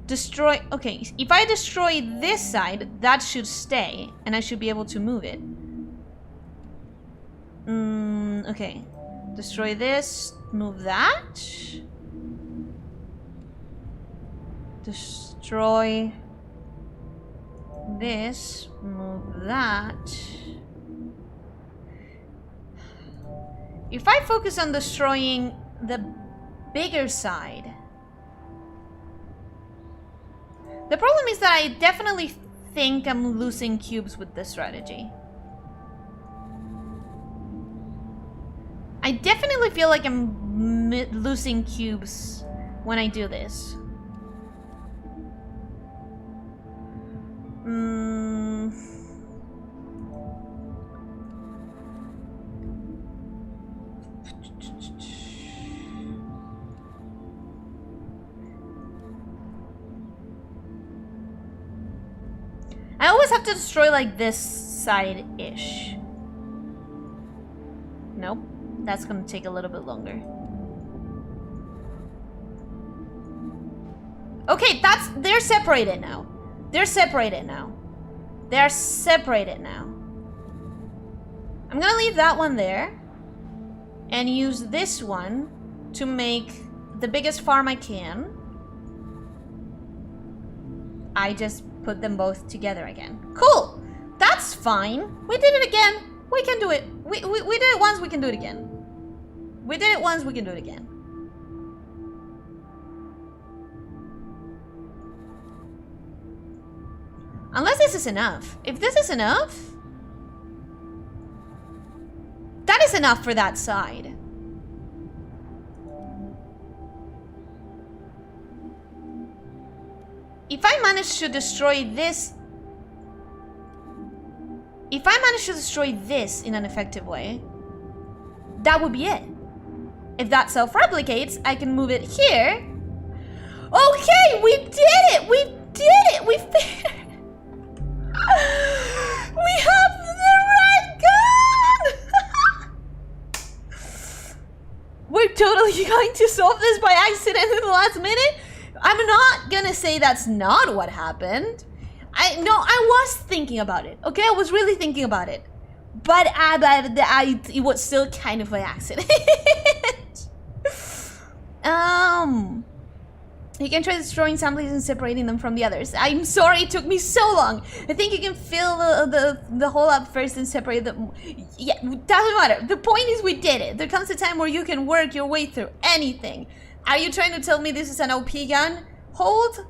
destroy? Okay, if I destroy this side, that should stay, and I should be able to move it. Okay. Destroy this, move that. Destroy this, move that. If I focus on destroying the bigger side, the problem is that I definitely think I'm losing cubes with this strategy. I definitely feel like I'm losing cubes when I do this. I always have to destroy like this side-ish. Nope. That's gonna take a little bit longer. Okay, they're separated now. They're separated now. They're separated now. I'm gonna leave that one there and use this one to make the biggest farm I can. I just put them both together again. Cool! That's fine. We did it again. We can do it. We did it once, we can do it again. We did it once, we can do it again. Unless this is enough. If this is enough, that is enough for that side. If I manage to destroy this, if I manage to destroy this in an effective way, that would be it. If that self-replicates, I can move it here. Okay, we did it! We did it! We figured. We have the red gun! We're totally going to solve this by accident in the last minute. I'm not gonna say that's not what happened. I was thinking about it. Okay, I was really thinking about it. But it was still kind of by accident. You can try destroying some places and separating them from the others. I'm sorry it took me so long. I think you can fill the hole up first and separate them. Yeah, doesn't matter. The point is we did it. There comes a time where you can work your way through anything. Are you trying to tell me this is an OP gun? Hold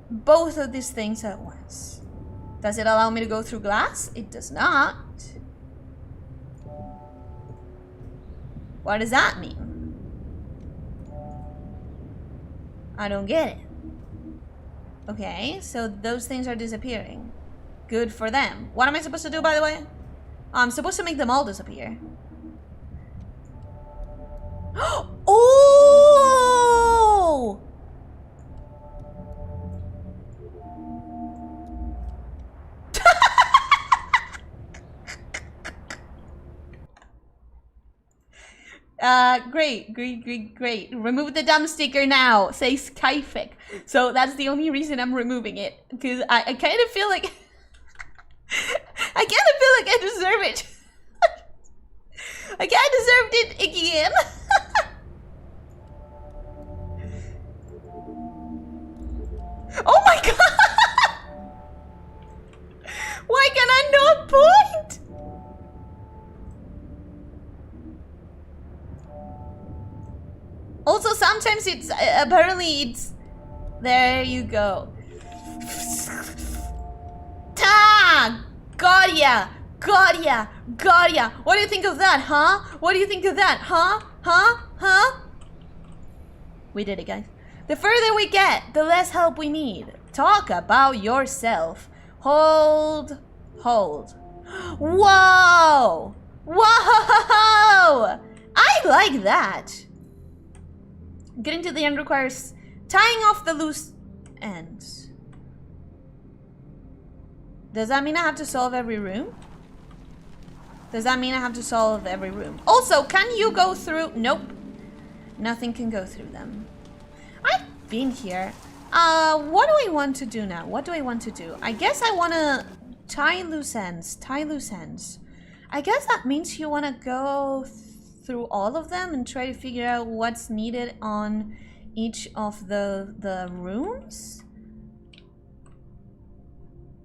both of these things at once. Does it allow me to go through glass? It does not. What does that mean? I don't get it. Okay, so those things are disappearing. Good for them. What am I supposed to do, by the way? I'm supposed to make them all disappear. Oh! Great. Remove the dumb sticker now. Say Skyfic. So that's the only reason I'm removing it. Because I kind of feel like... I deserve it. I kind of deserved it again. Oh my god! Why can I not point? Also, sometimes it's apparently it's There you go. Ta! Got ya! Got ya! Got ya! What do you think of that, huh? What do you think of that, huh? Huh? Huh? We did it, guys. The further we get, the less help we need. Talk about yourself. Hold. Hold. Whoa! Whoa! I like that. Getting to the end requires tying off the loose ends. Does that mean I have to solve every room? Does that mean I have to solve every room? Also, can you go through? Nope. Nothing can go through them. I've been here. What do I want to do now? What do I want to do? I guess I want to tie loose ends. Tie loose ends. I guess that means you want to go through all of them and try to figure out what's needed on each of the rooms.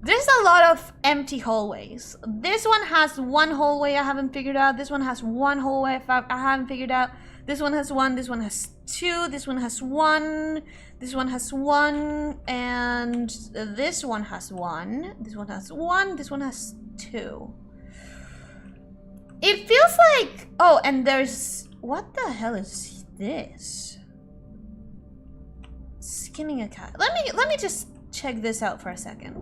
There's a lot of empty hallways. This one has one hallway I haven't figured out. This one has one hallway I haven't figured out. This one has one. This one has two. This one has one. This one has one. And this one has one. This one has one. This one has two. It feels like... Oh, and there's... What the hell is this? Skinning a cat. Let me just check this out for a second.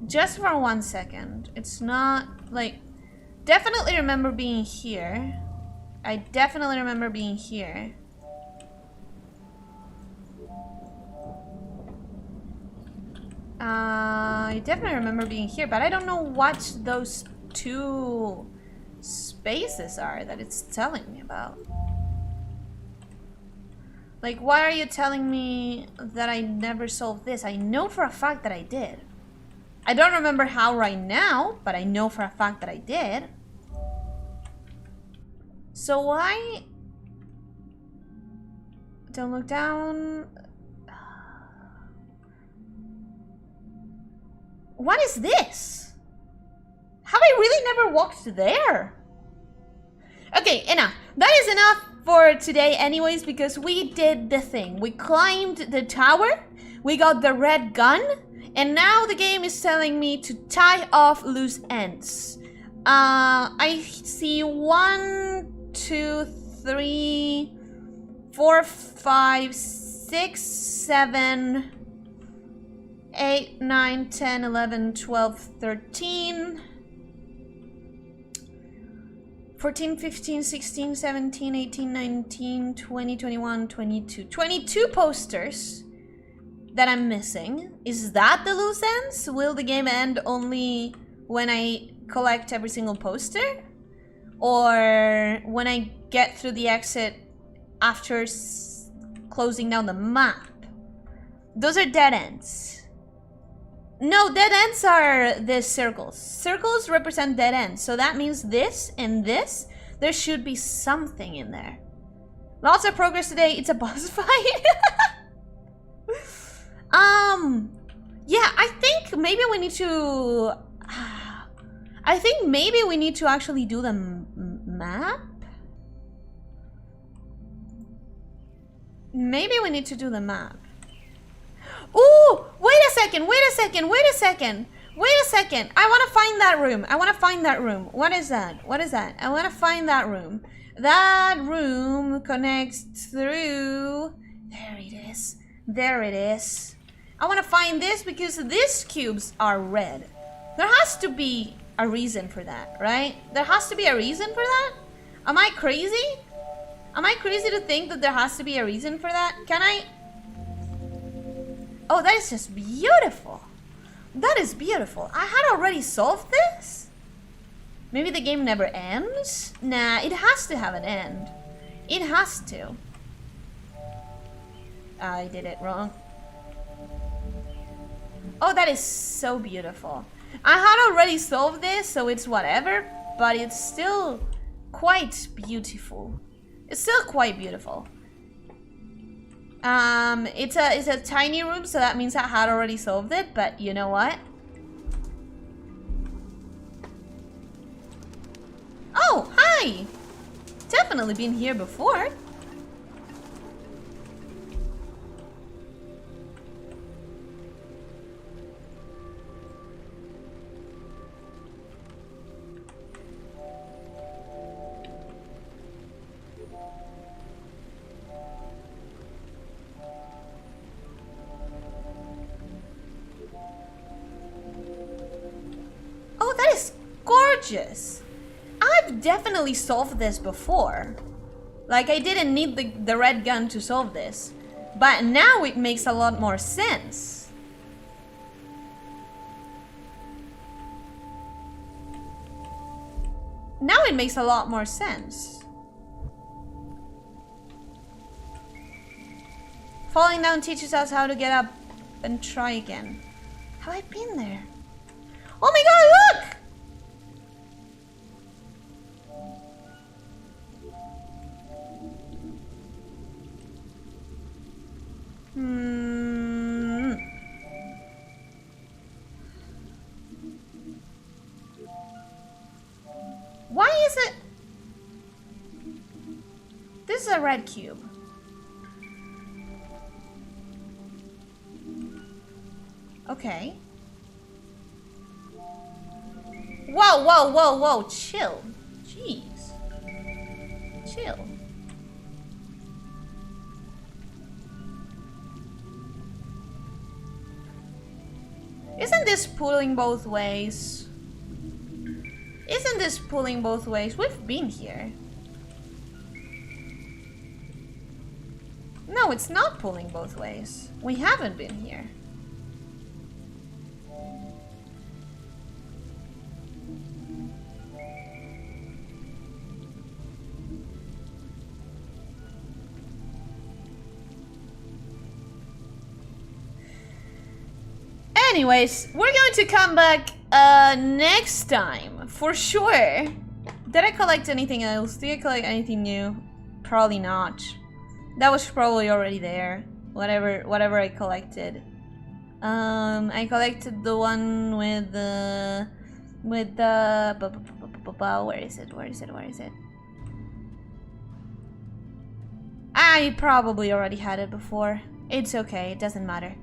Just for 1 second. It's not like... Definitely remember being here. I definitely remember being here. I definitely remember being here, but I don't know what those two spaces are that it's telling me about. Like, why are you telling me that I never solved this? I know for a fact that I did. I don't remember how right now, but I know for a fact that I did. So why... Don't look down. What is this? Have I really never walked there? Okay, enough. That is enough for today anyways, because we did the thing. We climbed the tower, we got the red gun, and now the game is telling me to tie off loose ends. I see 1, 2, 3, 4, 5, 6, 7, 8, 9, 10, 11, 12, 13, 14, 15, 16, 17, 18, 19, 20, 21, 22. 22 posters that I'm missing. Is that the loose ends? Will the game end only when I collect every single poster? Or when I get through the exit after closing down the map? Those are dead ends. No, dead ends are the circles. Circles represent dead ends. So that means this and this, there should be something in there. Lots of progress today. It's a boss fight. Yeah, I think maybe we need to... I think maybe we need to actually do the map. Maybe we need to do the map. Ooh, wait a second, wait a second, wait a second. Wait a second. I want to find that room. I want to find that room. What is that? What is that? I want to find that room. That room connects through... There it is. There it is. I want to find this because these cubes are red. There has to be a reason for that, right? There has to be a reason for that? Am I crazy? Am I crazy to think that there has to be a reason for that? Can I... Oh, that is just beautiful. That is beautiful. I had already solved this? Maybe the game never ends? Nah, it has to have an end. It has to. I did it wrong. Oh, that is so beautiful. I had already solved this, so it's whatever, but it's still quite beautiful. It's still quite beautiful. It's a tiny room, so that means I had already solved it, but you know what? Oh, hi! Definitely been here before. gorgeous. I've definitely solved this before. Like, I didn't need the red gun to solve this. But now it makes a lot more sense. Now it makes a lot more sense. Falling down teaches us how to get up and try again. Have I been there? Oh my god, look! Why is it? This is a red cube. Okay. Whoa, whoa, whoa, whoa, chill. Jeez. Chill. Isn't this pulling both ways? Isn't this pulling both ways? We've been here. No, it's not pulling both ways. We haven't been here. Anyways, we're going to come back next time, for sure. Did I collect anything else? Did I collect anything new? Probably not. That was probably already there. Whatever I collected. I collected the one with the where is it? Where is it? Where is it? I probably already had it before. It's okay, it doesn't matter.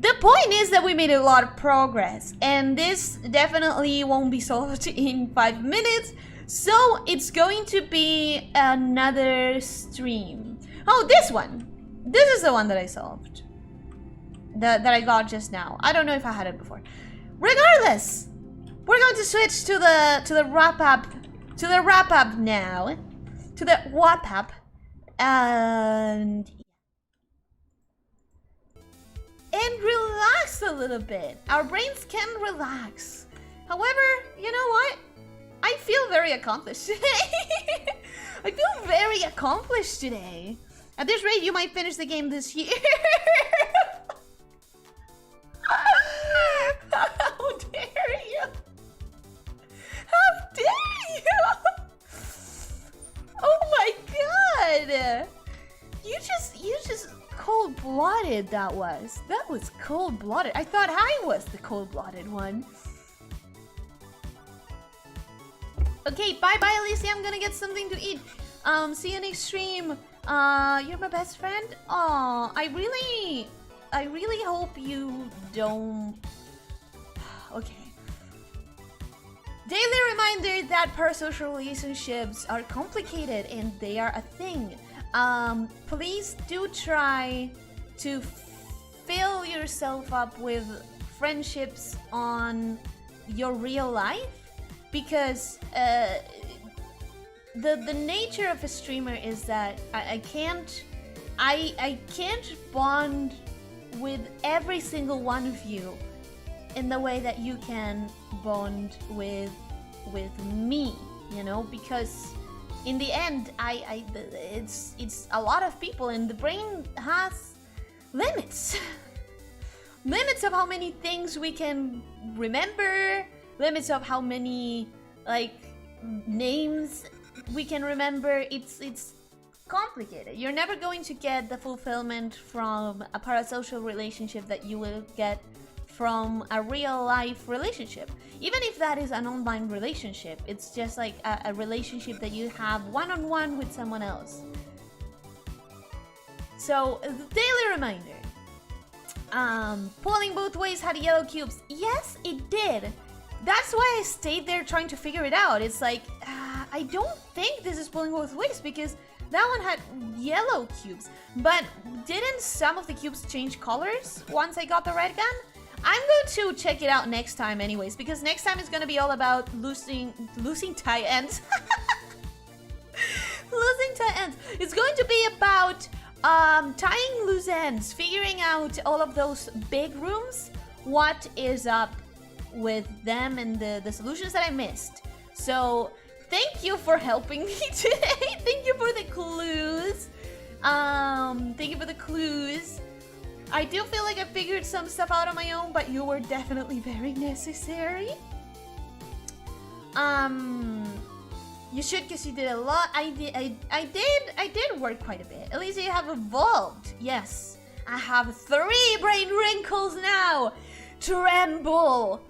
The point is that we made a lot of progress, and this definitely won't be solved in 5 minutes, so it's going to be another stream. Oh, this one! This is the one that I solved. That I got just now. I don't know if I had it before. Regardless, we're going to switch to the wrap up now. To the wrap up. And relax a little bit. Our brains can relax. However, you know what? I feel very accomplished today. I feel very accomplished today. At this rate, you might finish the game this year. How dare you? How dare you? Oh my god! You just cold-blooded that was. That was cold-blooded. I thought I was the cold-blooded one. Okay, bye-bye, Elyssia. I'm gonna get something to eat. See you next stream. You're my best friend. Aw, I really hope you don't... Okay. Daily reminder that parasocial relationships are complicated and they are a thing. Please do try to fill yourself up with friendships on your real life, because the nature of a streamer is that I can't bond with every single one of you in the way that you can bond with me, you know, because in the end it's a lot of people and the brain has limits. Limits of how many things we can remember, limits of how many like names we can remember. It's complicated. You're never going to get the fulfillment from a parasocial relationship that you will get from a real life relationship. Even if that is an online relationship, it's just like a relationship that you have one-on-one with someone else. So, the daily reminder. Pulling both ways had yellow cubes. Yes, it did. That's why I stayed there trying to figure it out. It's like, I don't think this is pulling both ways because that one had yellow cubes. But didn't some of the cubes change colors once I got the red gun? I'm going to check it out next time anyways, because next time is going to be all about losing tie ends. Losing tie ends. It's going to be about tying loose ends, figuring out all of those big rooms, what is up with them and the solutions that I missed. So thank you for helping me today. Thank you for the clues. Thank you for the clues. I do feel like I figured some stuff out on my own, but you were definitely very necessary. You should, because you did a lot. I did work quite a bit. Elyssia, you have evolved. Yes, I have 3 brain wrinkles now. Tremble,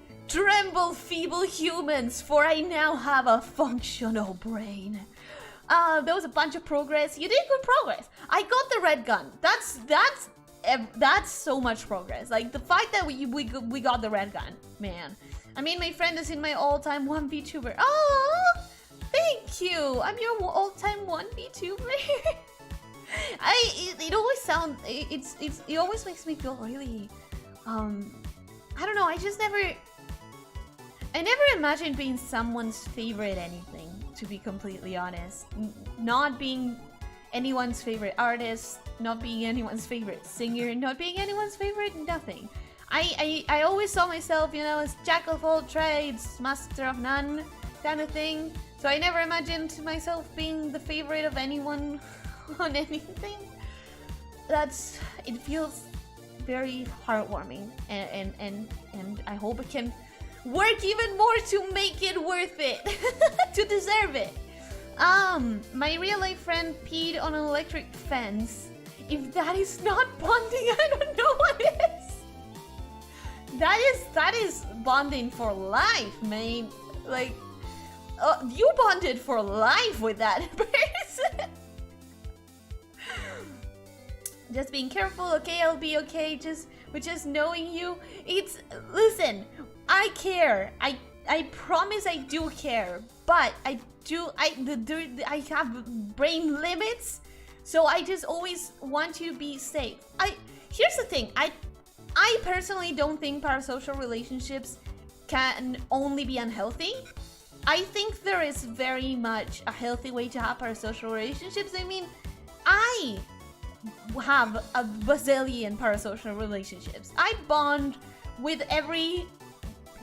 feeble humans, for I now have a functional brain. There was a bunch of progress. You did good progress. I got the red gun. That's so much progress. Like the fact that we got the red gun, man. I mean, my friend is in my all-time 1vtuber. Oh, thank you. I'm your all-time 1vtuber. It always sounds. It always makes me feel really. I don't know. I never imagined being someone's favorite anything. To be completely honest, not being anyone's favorite artist, not being anyone's favorite singer, not being anyone's favorite nothing. I always saw myself, you know, as jack of all trades, master of none kind of thing. So I never imagined myself being the favorite of anyone on anything. It feels very heartwarming, and I hope it can work even more to make it worth it, to deserve it. My real life friend peed on an electric fence. If that is not bonding, I don't know what is. That is bonding for life, man. Like, you bonded for life with that person. Just being careful, okay? I'll be okay. With just knowing you, listen. I care. I promise I do care, but I have brain limits, so I just always want you to be safe. Here's the thing. I personally don't think parasocial relationships can only be unhealthy. I think there is very much a healthy way to have parasocial relationships. I mean, I have a bazillion parasocial relationships. I bond with every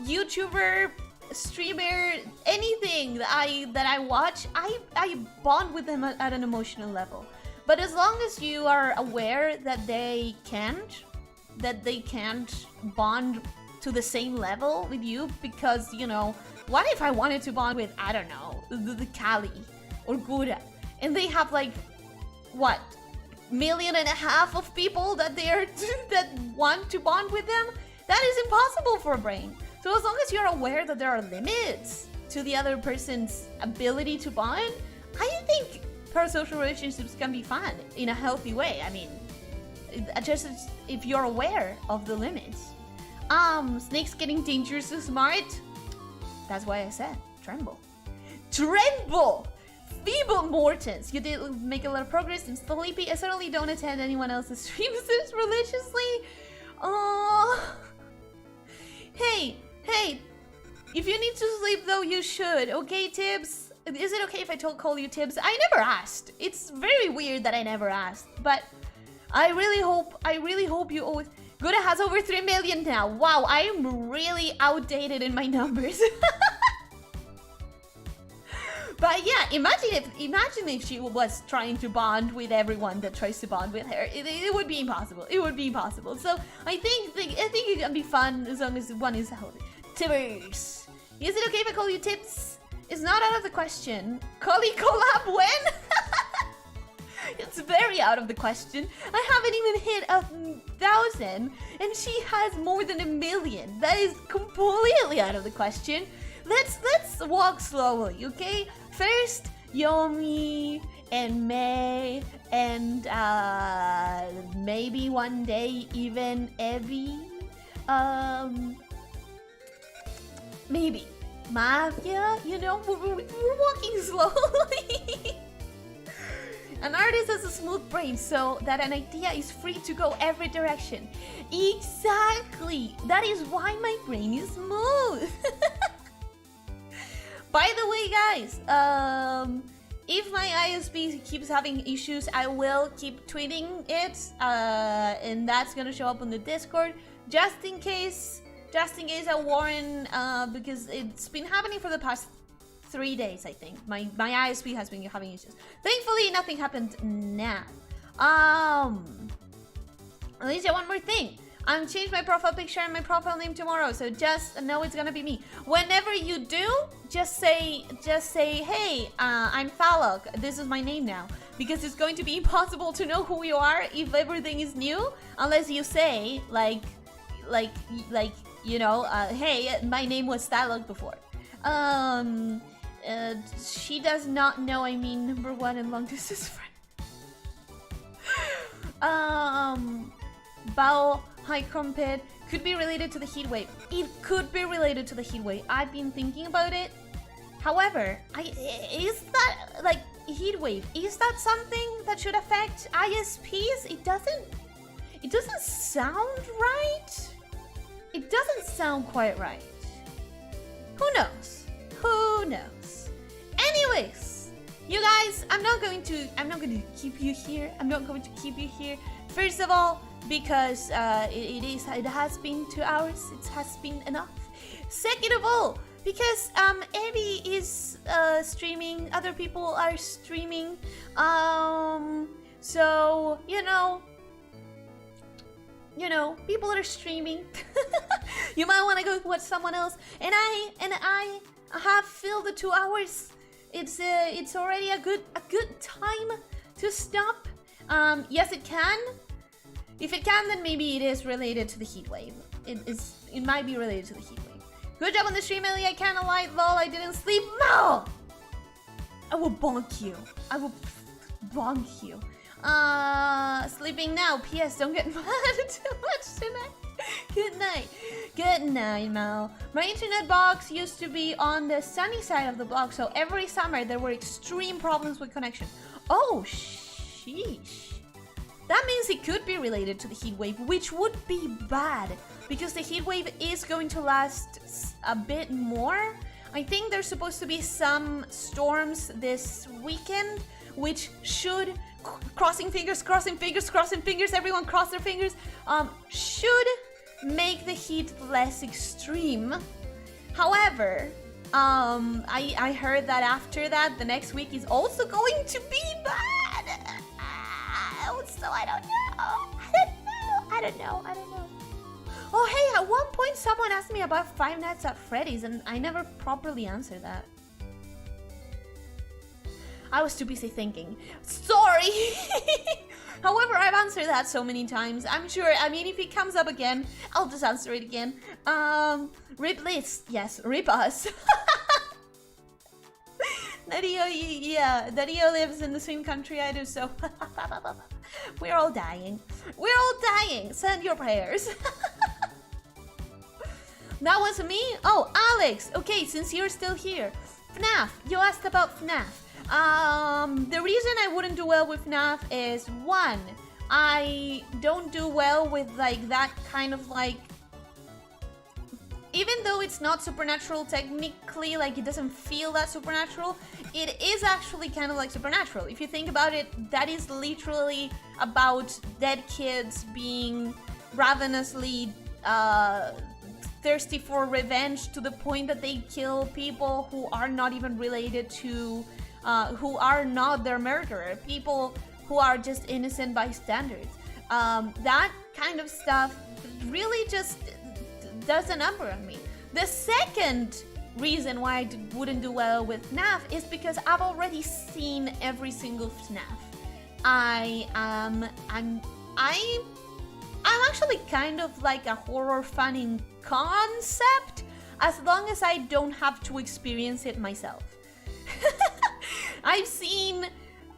YouTuber, streamer, anything that I watch. I bond with them at an emotional level. But as long as you are aware that they can't bond to the same level with you, because, you know, what if I wanted to bond with, I don't know, the Kali or Gura, and they have like, what, 1.5 million of people that that want to bond with them? That is impossible for a brain. So as long as you're aware that there are limits to the other person's ability to bond, I think parasocial relationships can be fun in a healthy way. I mean, just if you're aware of the limits. Snakes getting dangerously smart. That's why I said tremble. Tremble! Feeble Mortons. You did make a lot of progress in Sleepy. I certainly don't attend anyone else's streams religiously. Oh. Hey, if you need to sleep though, you should, okay, Tibbs? Is it okay if I call you Tibbs? I never asked. It's very weird that I never asked, but I really hope you always... Gura has over 3 million now. Wow, I am really outdated in my numbers. But yeah, imagine if she was trying to bond with everyone that tries to bond with her. It would be impossible. It would be impossible. So I think it can be fun as long as one is healthy. Tibbers. Is it okay if I call you Tips? It's not out of the question. Collie collab when? It's very out of the question. I haven't even hit 1,000 and she has more than 1 million. That is completely out of the question. Let's walk slowly, okay? First, Yomi and May and maybe one day even Evie. Maybe Mafia, you know, we're walking slowly. An artist has a smooth brain so that an idea is free to go every direction. Exactly! That is why my brain is smooth! By the way, guys, if my ISP keeps having issues, I will keep tweeting it, and that's gonna show up on the Discord, just in case I warn, because it's been happening for the past 3 days, I think. My ISP has been having issues. Thankfully, nothing happened now. Elyssia, one more thing. I'm changing my profile picture and my profile name tomorrow, so just know it's gonna be me. Whenever you do, just say, hey, I'm Thalok. This is my name now, because it's going to be impossible to know who you are if everything is new, unless you say like you know, hey, my name was Thalok before. She does not know I mean number 1 and long distance friend. Bao High Crumpet could be related to the heat wave. It could be related to the heat wave. I've been thinking about it. However, is that like heat wave? Is that something that should affect ISPs? It doesn't sound right. It doesn't sound quite right. Who knows? Who knows? Anyways, you guys, I'm not going to keep you here. I'm not going to keep you here. First of all, because it has been 2 hours. It has been enough. Second of all, because Abby is streaming, other people are streaming. So you know, people are streaming. You might want to go watch someone else. And I have filled the 2 hours. It's already a good time to stop. Yes, it can. If it can, then maybe it is related to the heat wave. It might be related to the heat wave. Good job on the stream, Ellie. I can't lie, lol. I didn't sleep. No! I will bonk you. I will bonk you. Sleeping now. P.S. Don't get mad too much tonight. Good night. Good night, Mal. My internet box used to be on the sunny side of the block, so every summer there were extreme problems with connection. Oh, sheesh. That means it could be related to the heat wave, which would be bad, because the heat wave is going to last a bit more. I think there's supposed to be some storms this weekend, which should, crossing fingers, everyone cross their fingers, should make the heat less extreme. However, I heard that after that, the next week is also going to be bad. So I don't know. Oh, hey, at one point someone asked me about Five Nights at Freddy's and I never properly answered that. I was too busy thinking. Sorry! However, I've answered that so many times. I'm sure, I mean, if it comes up again, I'll just answer it again. Rip Liz. Yes, rip us. Dario, yeah, Dario lives in the same country I do, so we're all dying. We're all dying. Send your prayers. That was me? Oh, Alex. Okay, since you're still here. FNAF. You asked about FNAF. The reason I wouldn't do well with FNAF is, one, I don't do well with like that kind of like, even though it's not supernatural technically, like it doesn't feel that supernatural, it is actually kind of like supernatural. If you think about it, that is literally about dead kids being ravenously thirsty for revenge to the point that they kill people who are not even related to, who are not their murderer, people who are just innocent bystanders. That kind of stuff really just does a number on me. The second reason why I wouldn't do well with FNAF is because I've already seen every single FNAF. I'm actually kind of like a horror fan in concept, as long as I don't have to experience it myself. I've seen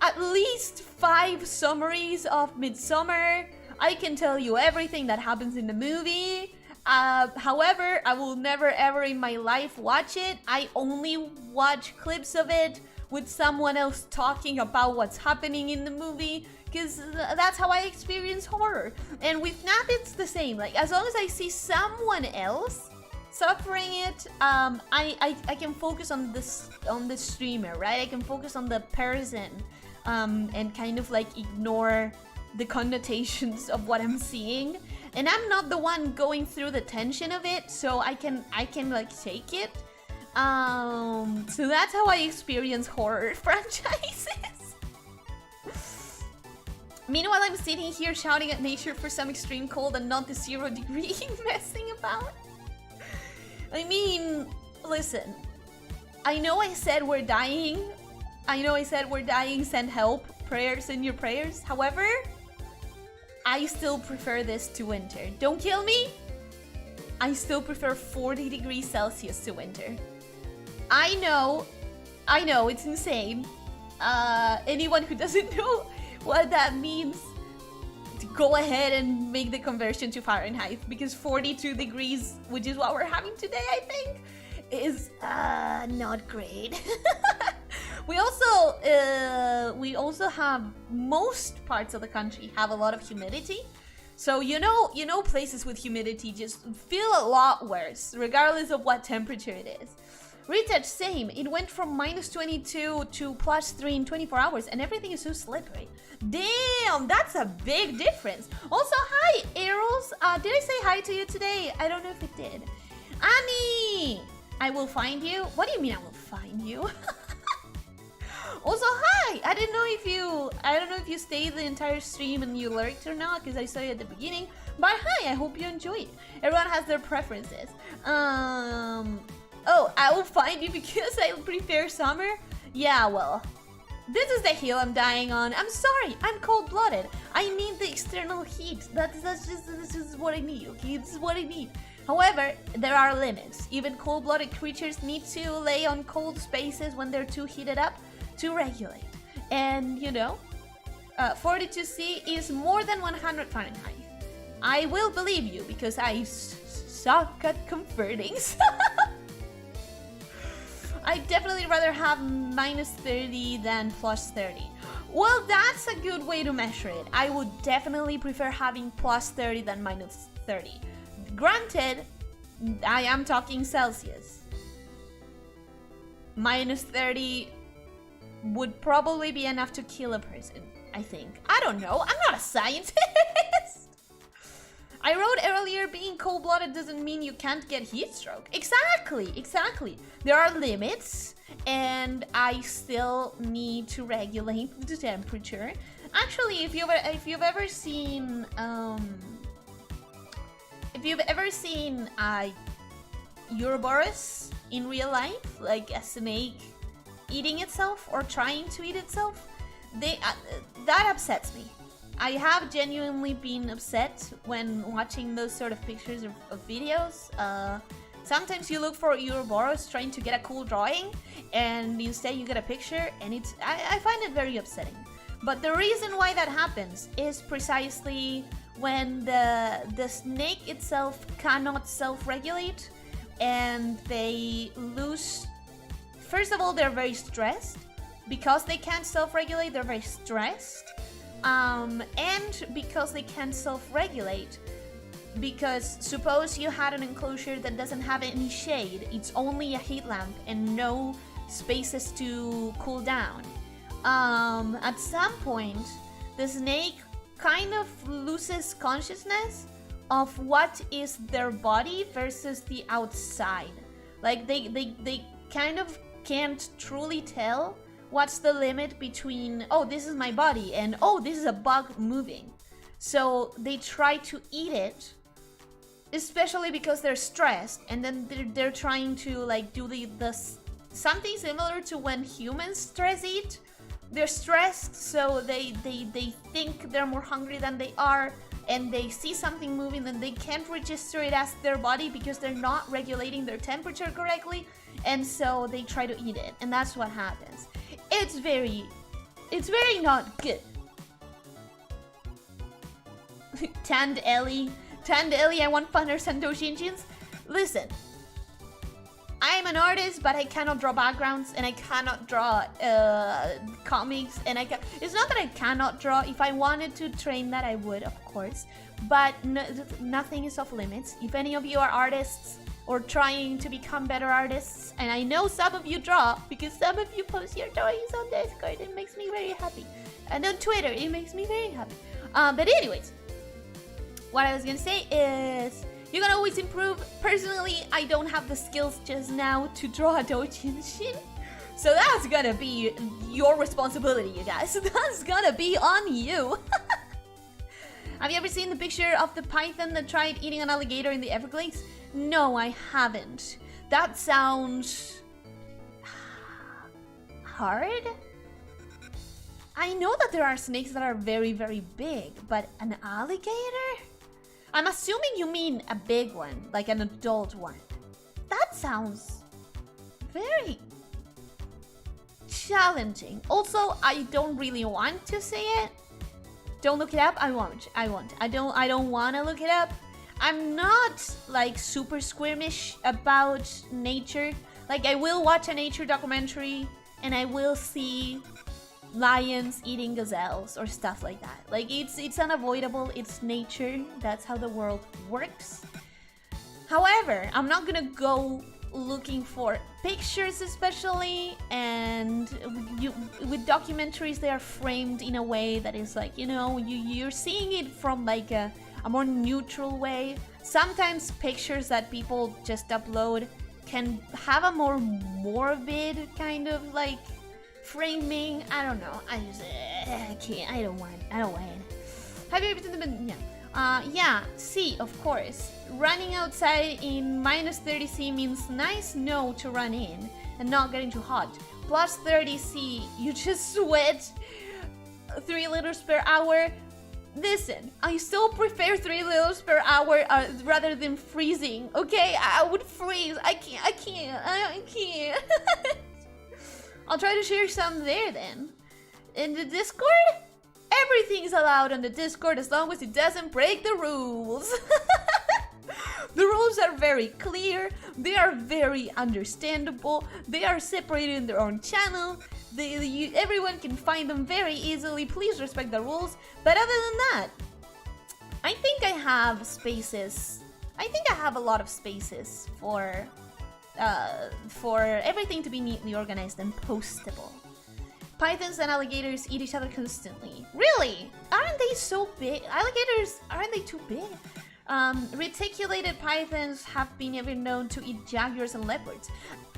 at least 5 summaries of Midsummer. I can tell you everything that happens in the movie. However, I will never ever in my life watch it. I only watch clips of it with someone else talking about what's happening in the movie, because that's how I experience horror. And with FNAF, it's the same. Like, as long as I see someone else suffering it, I can focus on the streamer, right? I can focus on the person, and kind of like ignore the connotations of what I'm seeing. And I'm not the one going through the tension of it, so I can like take it. So that's how I experience horror franchises. Meanwhile, I'm sitting here shouting at nature for some extreme cold and not the 0 degree messing about. I mean, listen, I know I said we're dying. Send help, prayers in your prayers. However, I still prefer this to winter. Don't kill me. I still prefer 40 degrees Celsius to winter. I know, it's insane. Anyone who doesn't know what that means, go ahead and make the conversion to Fahrenheit, because 42 degrees, which is what we're having today, I think, is not great. We also have, most parts of the country have a lot of humidity. So you know places with humidity just feel a lot worse, regardless of what temperature it is. Retouch, same. It went from -22 to +3 in 24 hours, and everything is so slippery. Damn, that's a big difference. Also, hi, Errol's. Did I say hi to you today? I don't know if it did. Annie, I will find you. What do you mean I will find you? Also, hi. I don't know if you stayed the entire stream and you lurked or not, because I saw you at the beginning. But hi, I hope you enjoyed. Everyone has their preferences. Oh, I will find you because I prefer summer? Yeah, well, this is the hill I'm dying on. I'm sorry, I'm cold-blooded. I need the external heat. This is what I need, okay? This is what I need. However, there are limits. Even cold-blooded creatures need to lay on cold spaces when they're too heated up to regulate. And, 42°C is more than 100 Fahrenheit. I will believe you because I suck at converting. I'd definitely rather have -30 than +30. Well, that's a good way to measure it. I would definitely prefer having +30 than -30. Granted, I am talking Celsius. -30 would probably be enough to kill a person, I think. I don't know. I'm not a scientist. I wrote earlier, being cold-blooded doesn't mean you can't get heat stroke. Exactly. There are limits, and I still need to regulate the temperature. Actually, if you've ever seen Ouroboros in real life, like a snake eating itself or trying to eat itself, that upsets me. I have genuinely been upset when watching those sort of pictures of videos. Sometimes you look for Ouroboros trying to get a cool drawing, and instead you get a picture, and I find it very upsetting. But the reason why that happens is precisely when the snake itself cannot self-regulate, and they lose. First of all, they're very stressed. Because they can't self-regulate, they're very stressed. And because they can't self-regulate, because suppose you had an enclosure that doesn't have any shade, it's only a heat lamp and no spaces to cool down. At some point, the snake kind of loses consciousness of what is their body versus the outside. Like they kind of can't truly tell what's the limit between, oh, this is my body, and oh, this is a bug moving. So they try to eat it, especially because they're stressed, and then they're trying to like do the something similar to when humans stress eat. They're stressed, so they think they're more hungry than they are, and they see something moving and they can't register it as their body because they're not regulating their temperature correctly, and so they try to eat it, and that's what happens. It's very not good. Tanned Ellie, I want funners and dojinjins. Listen, I I'm an artist, but I cannot draw backgrounds, and I cannot draw comics, and it's not that I cannot draw. If I wanted to train that, I would, of course, but nothing is off limits. If any of you are artists or trying to become better artists, and I know some of you draw, because some of you post your drawings on Discord, it makes me very happy, and on Twitter, it makes me very happy. But anyways, what I was gonna say is, you can always improve. Personally, I don't have the skills just now to draw a doujinshi, so that's gonna be your responsibility, you guys. That's gonna be on you. Have you ever seen the picture of the python that tried eating an alligator in the Everglades? No, I haven't. That sounds hard. I know that there are snakes that are very, very big, but an alligator? I'm assuming you mean a big one, like an adult one. That sounds very challenging. Also, I don't really want to say it. Don't look it up. I won't. I don't want to look it up. I'm not like super squirmish about nature. Like, I will watch a nature documentary and I will see lions eating gazelles or stuff like that. Like, it's unavoidable. It's nature. That's how the world works. However, I'm not gonna go looking for pictures, especially, and with documentaries, they are framed in a way that is like, you know, you're seeing it from like a more neutral way. Sometimes pictures that people just upload can have a more morbid kind of like framing. I don't know. I can't. I don't want it. Have you ever seen the yeah, C, of course. Running outside in minus 30 C means nice no to run in and not getting too hot. Plus 30 C, you just sweat 3 liters per hour. Listen, I still prefer 3 liters per hour rather than freezing. Okay, I would freeze. I can't. I'll try to share some there then. In the Discord, everything's allowed on the Discord as long as it doesn't break the rules. The rules are very clear. They are very understandable. They are separated in their own channel. Everyone can find them very easily. Please respect the rules. But other than that, I think I have spaces. I think I have a lot of spaces for everything to be neatly organized and postable. Pythons and alligators eat each other constantly. Really? Aren't they so big? Alligators, aren't they too big? Reticulated pythons have been even known to eat jaguars and leopards.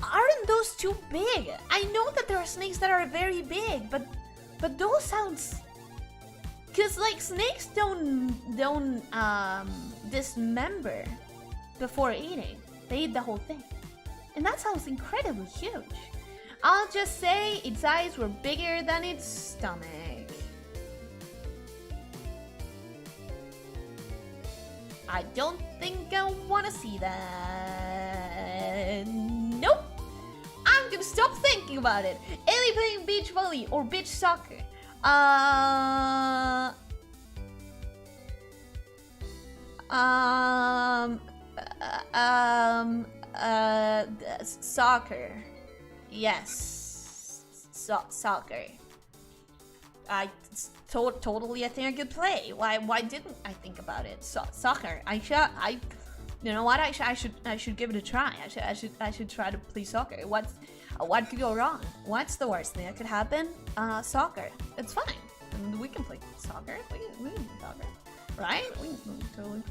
Aren't those too big? I know that there are snakes that are very big, but those sounds... Cause like snakes don't dismember before eating. They eat the whole thing. And that sounds incredibly huge. I'll just say its eyes were bigger than its stomach. I don't think I wanna see that. Nope. I'm gonna stop thinking about it. Ellie playing beach volley or beach soccer. Soccer. Yes. Soccer. I totally I think I could play. Why didn't I think about it? Soccer. You know what? I should give it a try. I should try to play soccer. What could go wrong? What's the worst thing that could happen? Soccer. It's fine. And we can play soccer. We can play soccer. Right? We can totally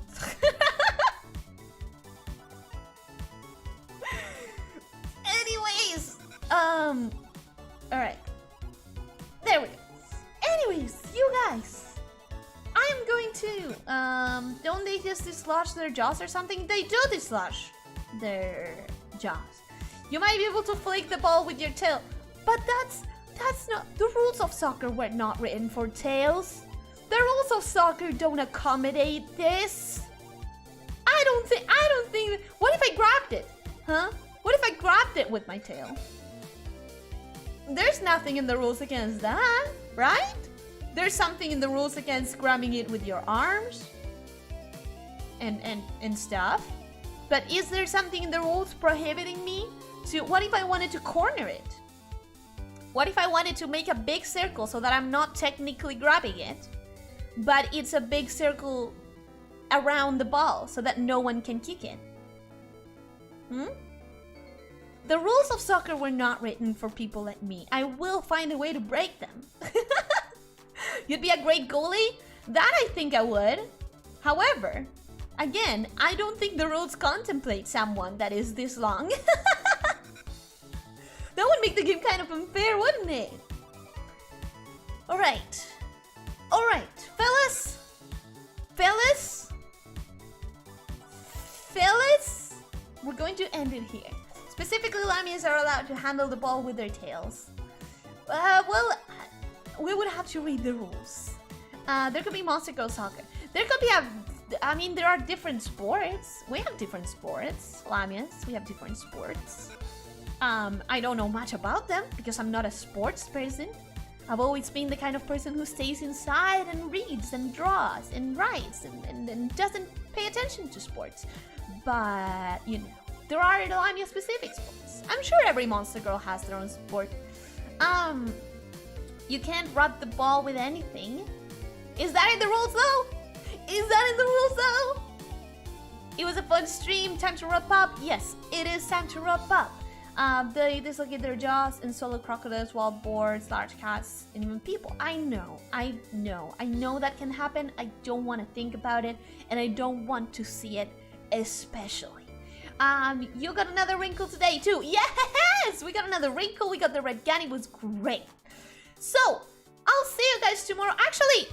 Anyways, alright. There we go. Anyways, you guys, I am going to, don't they just dislodge their jaws or something? They do dislodge their jaws. You might be able to flick the ball with your tail, but that's not, the rules of soccer were not written for tails. The rules of soccer don't accommodate this. I don't think, what if I grabbed it? Huh? What if I grabbed it with my tail? There's nothing in the rules against that, right? There's something in the rules against grabbing it with your arms and stuff. But is there something in the rules prohibiting me to corner it? What if I wanted to make a big circle so that I'm not technically grabbing it, but it's a big circle around the ball so that no one can kick it? The rules of soccer were not written for people like me. I will find a way to break them. You'd be a great goalie? That I think I would. However, again, I don't think the rules contemplate someone that is this long. That would make the game kind of unfair, wouldn't it? Alright. Alright, fellas. We're going to end it here. Specifically, lamias are allowed to handle the ball with their tails. Well, we would have to read the rules. There could be Monster Girl Soccer. There could be there are different sports. We have different sports. Lamias, we have different sports. I don't know much about them because I'm not a sports person. I've always been the kind of person who stays inside and reads and draws and writes and doesn't pay attention to sports. But, you know, there are Lamia specific sports. I'm sure every Monster Girl has their own sport. You can't rub the ball with anything. Is that in the rules though? It was a fun stream. Time to wrap up. Yes, it is time to wrap up. They dislocate their jaws and solo crocodiles, wild boars, large cats, and even people. I know that can happen. I don't want to think about it, and I don't want to see it, especially. You got another wrinkle today too. Yes, we got another wrinkle. We got the red gun. It was great. So I'll see you guys tomorrow. Actually,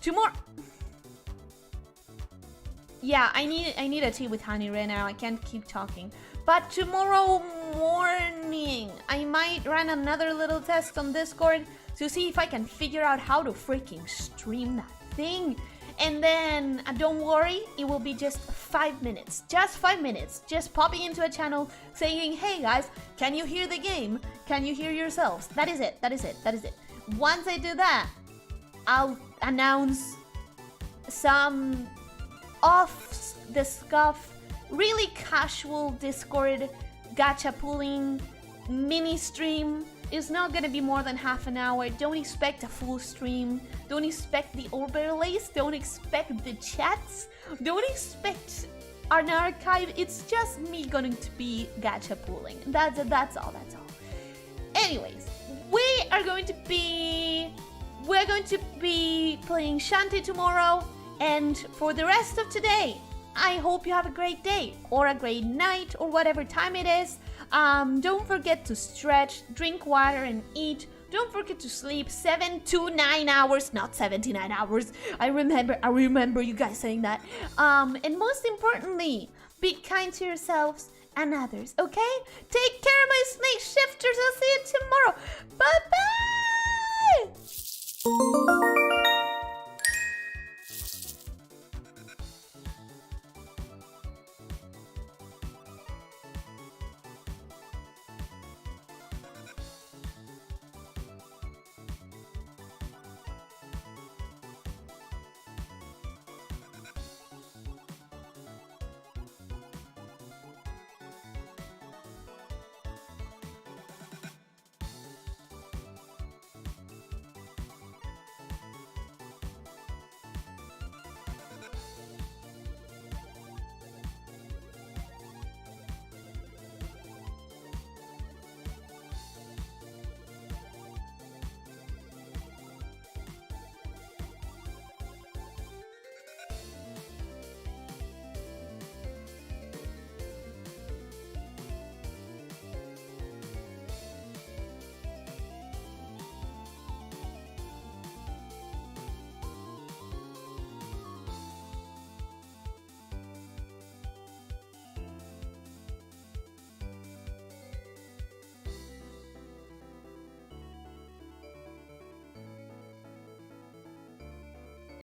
tomorrow. Yeah, I need a tea with honey right now. I can't keep talking. But tomorrow morning, I might run another little test on Discord to see if I can figure out how to freaking stream that thing. And then, don't worry, it will be just 5 minutes. Just 5 minutes. Just popping into a channel saying, hey guys, can you hear the game? Can you hear yourselves? That is it. Once I do that, I'll announce some off the scuff, really casual Discord gacha pooling mini stream. It's not gonna be more than half an hour. Don't expect a full stream. Don't expect the overlays. Don't expect the chats. Don't expect an archive. It's just me going to be gacha pooling. That's all. Anyways, we're going to be playing Shantae tomorrow. And for the rest of today, I hope you have a great day or a great night or whatever time it is. Don't forget to stretch, drink water and eat. Don't forget to sleep 7 to 9 hours, not 79 hours. I remember you guys saying that. And most importantly, be kind to yourselves and others, okay? Take care, my snake shifters. I'll see you tomorrow. Bye-bye!